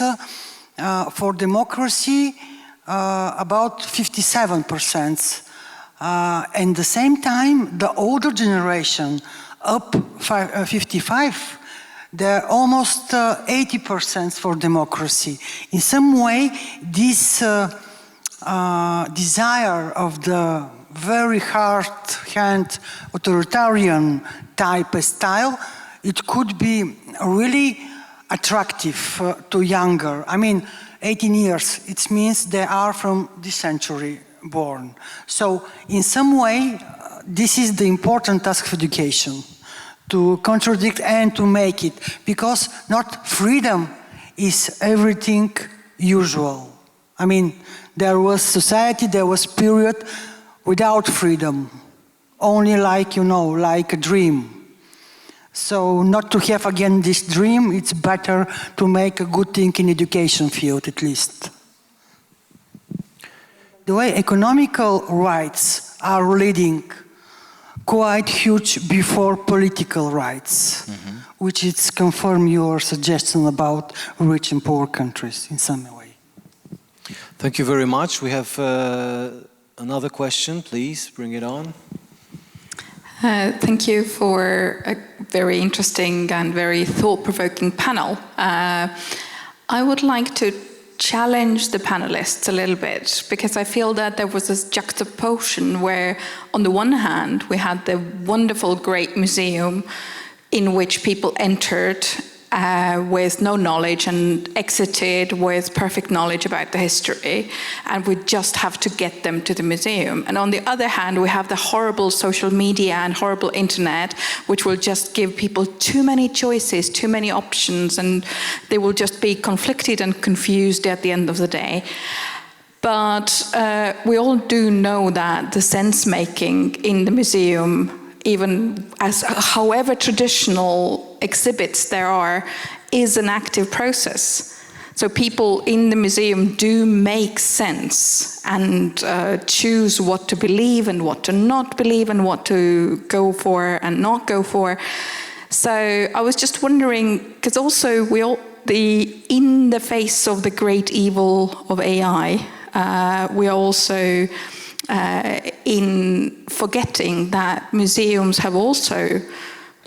S4: for democracy, about 57%. At the same time, the older generation, up 55, they're almost 80% for democracy. In some way, this desire of the very hard-hand authoritarian type of style, it could be really attractive to younger. I mean, 18 years, it means they are from this century born. So in some way, this is the important task of education, to contradict and to make it, because not freedom is everything usual. I mean, there was society, there was period without freedom, only like, you know, like a dream. So not to have again this dream, it's better to make a good thing in education field at least. The way economical rights are leading quite huge before political rights, which is confirm your suggestion about rich and poor countries in some way.
S2: Thank you very much. We have another question, please bring it on.
S8: Thank you for a very interesting and very thought-provoking panel. I would like to challenge the panelists a little bit, because I feel that there was this juxtaposition where, on the one hand, we had the wonderful, great museum in which people entered with no knowledge and exited with perfect knowledge about the history, and we just have to get them to the museum. And on the other hand, we have the horrible social media and horrible internet, which will just give people too many choices, too many options, and they will just be conflicted and confused at the end of the day. But we all do know that the sense-making in the museum, even as however traditional exhibits there are, is an active process. So people in the museum do make sense and choose what to believe and what to not believe and what to go for and not go for. So I was just wondering, because also in the face of the great evil of AI, we are also in forgetting that museums have also,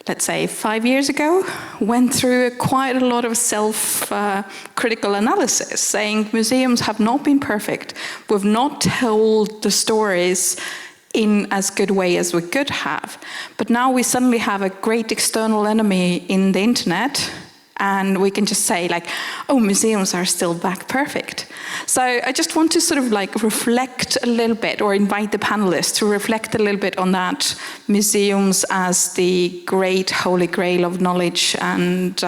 S8: let's say 5 years ago, went through quite a lot of self-critical analysis, saying museums have not been perfect. We've not told the stories in as good way as we could have. But now we suddenly have a great external enemy in the internet, and we can just say like, oh, museums are still back perfect. So I just want to sort of like reflect a little bit, or invite the panelists to reflect a little bit on that, museums as the great holy grail of knowledge, and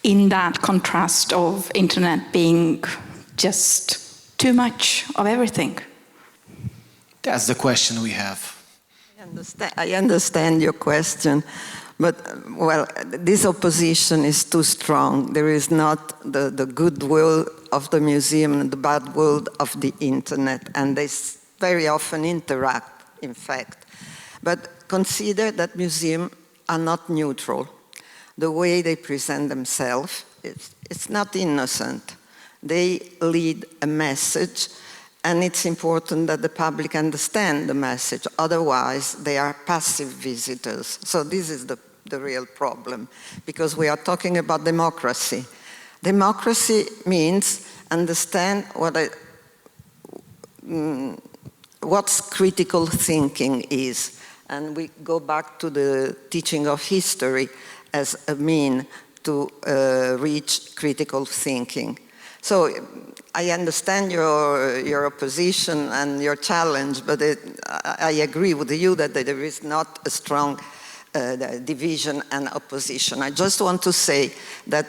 S8: in that contrast of internet being just too much of everything.
S2: That's the question we have.
S3: I understand your question. But, well, this opposition is too strong. There is not the goodwill of the museum and the bad will of the internet, and they very often interact, in fact. But consider that museums are not neutral. The way they present themselves, it's not innocent. They lead a message, and it's important that the public understand the message. Otherwise, they are passive visitors. So this is the real problem, because we are talking about democracy. Democracy means understand what's critical thinking is. And we go back to the teaching of history as a mean to reach critical thinking. So I understand your opposition and your challenge, but I agree with you that there is not a strong division and opposition. I just want to say that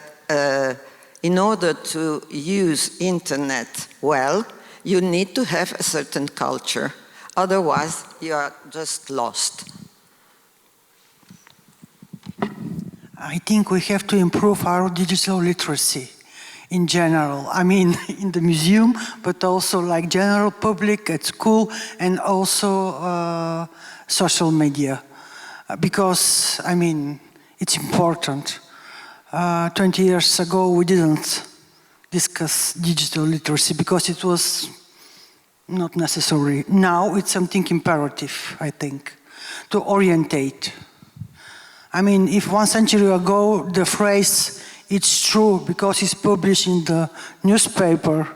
S3: in order to use internet well, you need to have a certain culture. Otherwise, you are just lost.
S4: I think we have to improve our digital literacy in general. I mean, in the museum, but also like general public at school, and also social media. Because, I mean, it's important. 20 years ago, we didn't discuss digital literacy because it was not necessary. Now it's something imperative, I think, to orientate. I mean, if 1 century ago the phrase, it's true because it's published in the newspaper,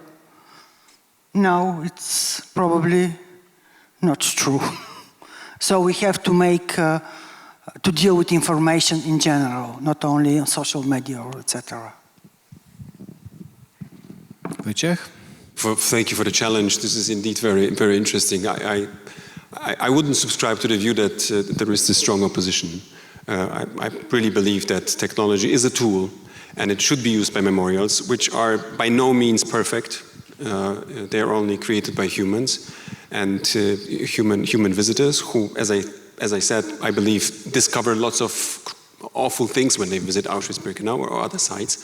S4: now it's probably not true. So we have to to deal with information in general, not only on social media or etc.
S2: Wojciech?
S5: Thank you for the challenge. This is indeed very, very interesting. I wouldn't subscribe to the view that there is this strong opposition. I really believe that technology is a tool, and it should be used by memorials, which are by no means perfect. They are only created by humans and human visitors who, as I said, I believe discover lots of awful things when they visit Auschwitz-Birkenau or other sites.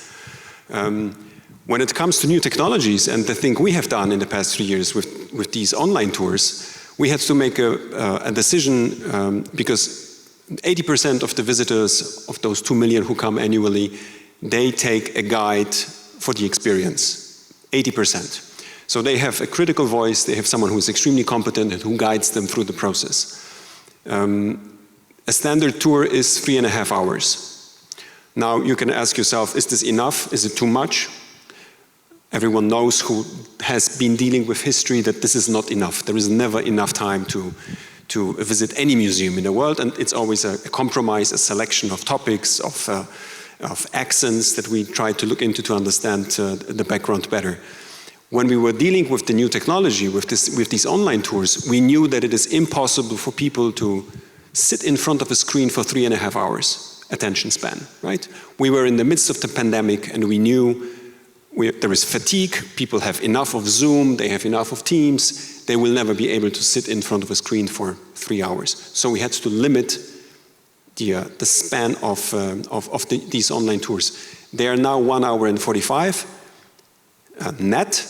S5: When it comes to new technologies, and the thing we have done in the past 3 years with these online tours, we had to make a decision because 80% of the visitors, of those 2 million who come annually, they take a guide for the experience, 80%. So they have a critical voice, they have someone who is extremely competent and who guides them through the process. A standard tour is 3.5 hours. Now you can ask yourself, is this enough? Is it too much? Everyone knows who has been dealing with history that this is not enough. There is never enough time to visit any museum in the world, and it's always a compromise, a selection of topics, of accents that we try to look into to understand the background better. When we were dealing with the new technology, with these online tours, we knew that it is impossible for people to sit in front of a screen for 3.5 hours, attention span, right? We were in the midst of the pandemic, and we knew there is fatigue, people have enough of Zoom, they have enough of Teams, they will never be able to sit in front of a screen for 3 hours. So we had to limit the span of these online tours. They are now 1 hour and 45 net.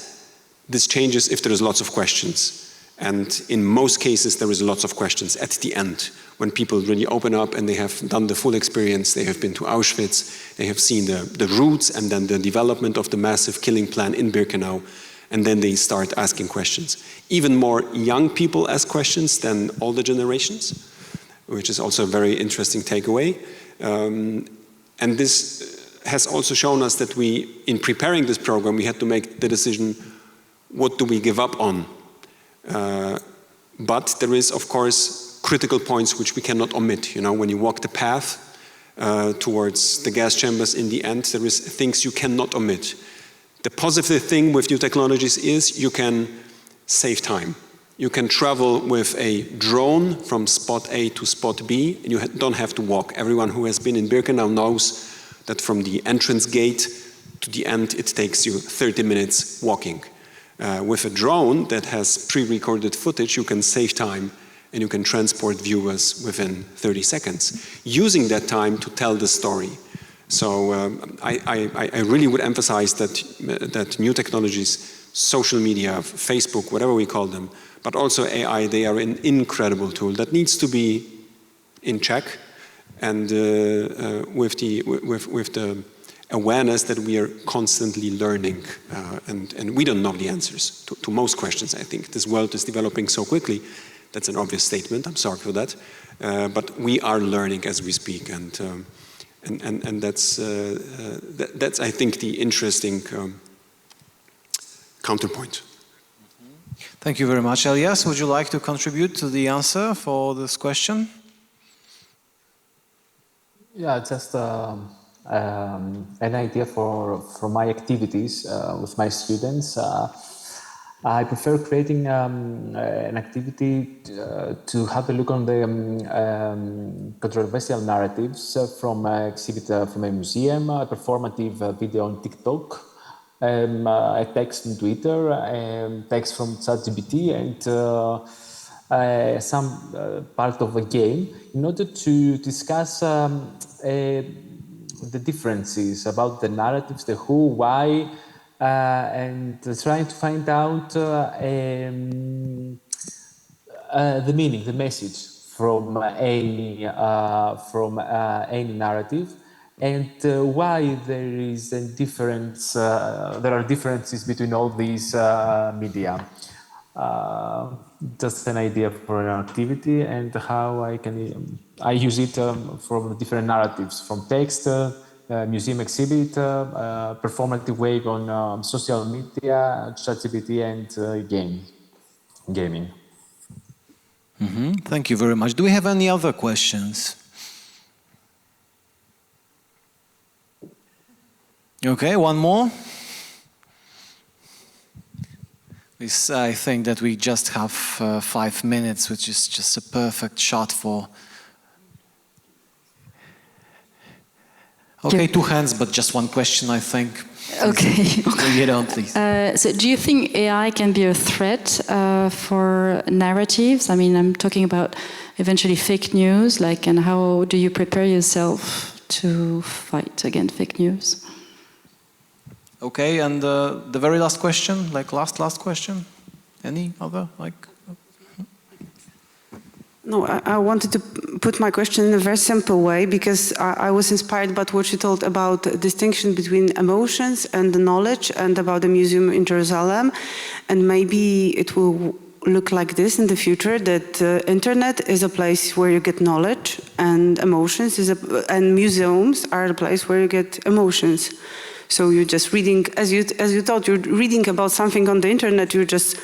S5: This changes if there is lots of questions. And in most cases, there is lots of questions at the end, when people really open up and they have done the full experience. They have been to Auschwitz, they have seen the roots and then the development of the massive killing plan in Birkenau. and then they start asking questions. Even more young people ask questions than older generations, which is also a very interesting takeaway. And this has also shown us that in preparing this program, we had to make the decision, what do we give up on? But there is, of course, critical points which we cannot omit. You know, when you walk the path towards the gas chambers in the end, there is things you cannot omit. The positive thing with new technologies is you can save time. You can travel with a drone from spot A to spot B, and you don't have to walk. Everyone who has been in Birkenau knows that from the entrance gate to the end, it takes you 30 minutes walking. With a drone that has pre-recorded footage, you can save time and you can transport viewers within 30 seconds, using that time to tell the story. So I really would emphasize that new technologies, social media, Facebook, whatever we call them, but also AI, they are an incredible tool that needs to be in check, and with the awareness that we are constantly learning, and we don't know the answers to most questions. I think this world is developing so quickly. That's an obvious statement. I'm sorry for that, but we are learning as we speak, and that's I think the interesting counterpoint.
S2: Thank you very much. Elias, would you like to contribute to the answer for this question?
S6: Yeah, just an idea for my activities with my students. I prefer creating an activity to have a look on the controversial narratives from an exhibit from a museum, a performative video on TikTok, a text on Twitter, text from ChatGPT, and some part of a game, in order to discuss the differences about the narratives, the who, why, and trying to find out the meaning, the message from any narrative, and why there is a difference. There are differences between all these media. Just an idea for an activity, and how I use it from different narratives, from text, museum exhibit, performative wave on social media, ChatGPT, and gaming.
S2: Mm-hmm. Thank you very much. Do we have any other questions? Okay, one more. I think that we just have 5 minutes, which is just a perfect shot for... Okay, 2 hands, but just one question, I think.
S9: Okay.
S2: So get on, please.
S9: So do you think AI can be a threat for narratives? I mean, I'm talking about eventually fake news, and how do you prepare yourself to fight against fake news?
S2: Okay, and the very last question, last question. Any other,
S1: No, I wanted to put my question in a very simple way, because I was inspired by what you told about the distinction between emotions and the knowledge, and about the museum in Jerusalem. And maybe it will look like this in the future, that internet is a place where you get knowledge, and emotions and museums are a place where you get emotions. So you're just reading, as you thought, you're reading about something on the internet, you're just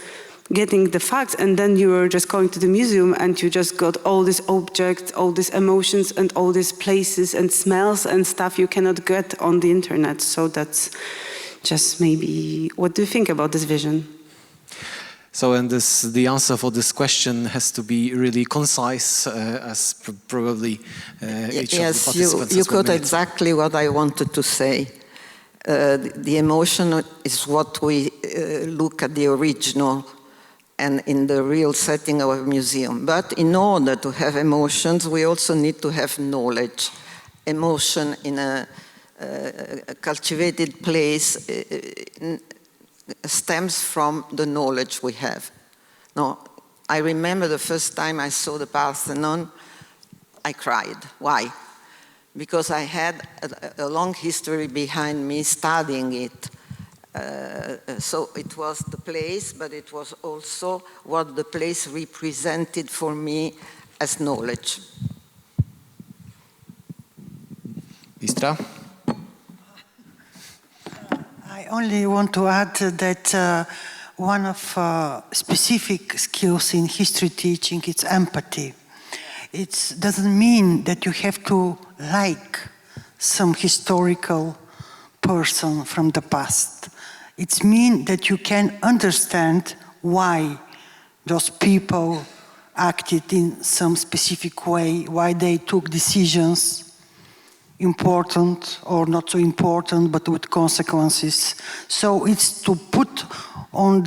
S1: getting the facts, and then you're just going to the museum and you just got all these objects, all these emotions, and all these places and smells and stuff you cannot get on the internet. So that's just maybe, what do you think about this vision?
S2: So, and the answer for this question has to be really concise, as probably each of the participants
S3: you got exactly what I wanted to say. The emotion is what we look at the original and in the real setting of a museum. But in order to have emotions, we also need to have knowledge. Emotion in a cultivated place stems from the knowledge we have. Now, I remember the first time I saw the Parthenon, I cried. Why? Because I had a long history behind me studying it. So it was the place, but it was also what the place represented for me as knowledge.
S2: Bistra?
S4: I only want to add that one of specific skills in history teaching is empathy. It doesn't mean that you have to like some historical person from the past. It means that you can understand why those people acted in some specific way, why they took decisions, important or not so important, but with consequences. So it's to put on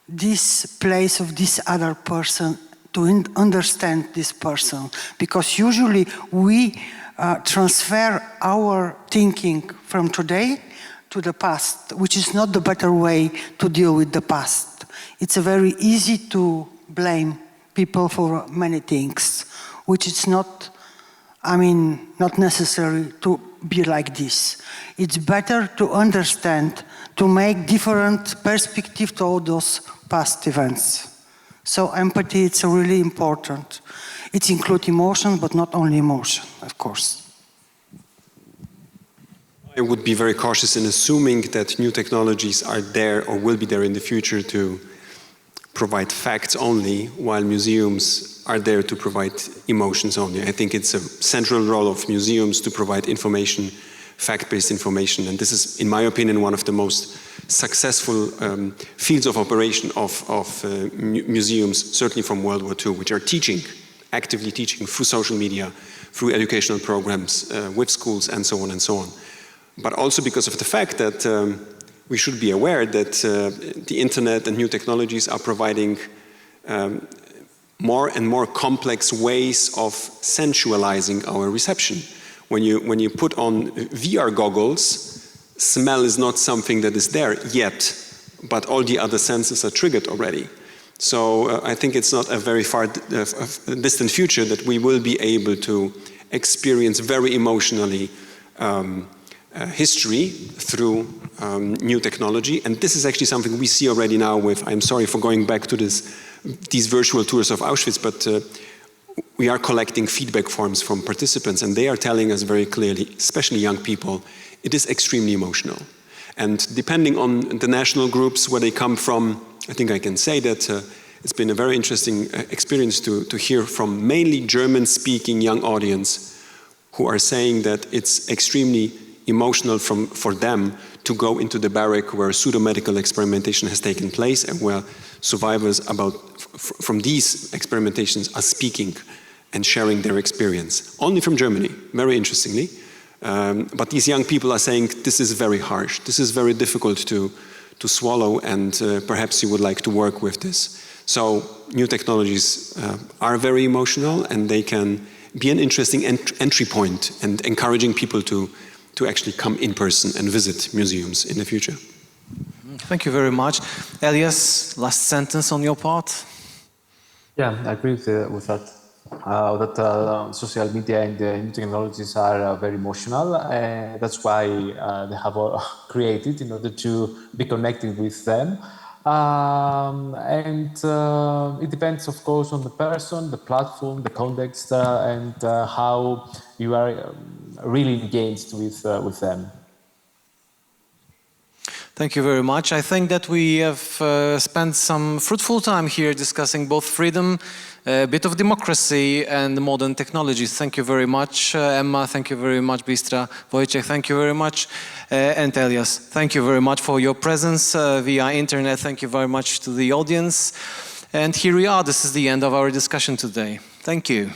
S4: this place of this other person, to understand this person, because usually we transfer our thinking from today to the past, which is not the better way to deal with the past. It's very easy to blame people for many things, which is not, not necessary to be like this. It's better to understand, to make different perspective to all those past events. So empathy, it's really important. It includes emotion, but not only emotion, of course.
S5: I would be very cautious in assuming that new technologies are there or will be there in the future to provide facts only, while museums are there to provide emotions only. I think it's a central role of museums to provide information, fact-based information, and this is, in my opinion, one of the most successful fields of operation of museums, certainly from World War II, which are teaching, actively teaching through social media, through educational programs, with schools, and so on and so on. But also because of the fact that we should be aware that the internet and new technologies are providing more and more complex ways of sensualizing our reception. When you put on VR goggles, smell is not something that is there yet, but all the other senses are triggered already. So I think it's not a very far distant future that we will be able to experience very emotionally history through new technology, and this is actually something we see already now with, I'm sorry for going back to these virtual tours of Auschwitz, but we are collecting feedback forms from participants, and they are telling us very clearly, especially young people, it is extremely emotional. And depending on the national groups where they come from, I think I can say that it's been a very interesting experience to hear from mainly German-speaking young audience who are saying that it's extremely emotional for them to go into the barrack where pseudo-medical experimentation has taken place and where survivors from these experimentations are speaking and sharing their experience. Only from Germany, very interestingly. But these young people are saying this is very harsh, this is very difficult to swallow, and perhaps you would like to work with this. So new technologies are very emotional, and they can be an interesting entry point and encouraging people to actually come in person and visit museums in the future.
S2: Thank you very much. Elias, last sentence on your part?
S6: Yeah, I agree with that. That social media and new technologies are very emotional. That's why they have created in order to be connected with them. It depends, of course, on the person, the platform, the context, and how you are really engaged with them.
S2: Thank you very much. I think that we have spent some fruitful time here discussing both freedom, a bit of democracy, and modern technologies. Thank you very much, Emma. Thank you very much, Bistra. Wojciech, thank you very much. And Elias, thank you very much for your presence via internet. Thank you very much to the audience. And here we are. This is the end of our discussion today. Thank you.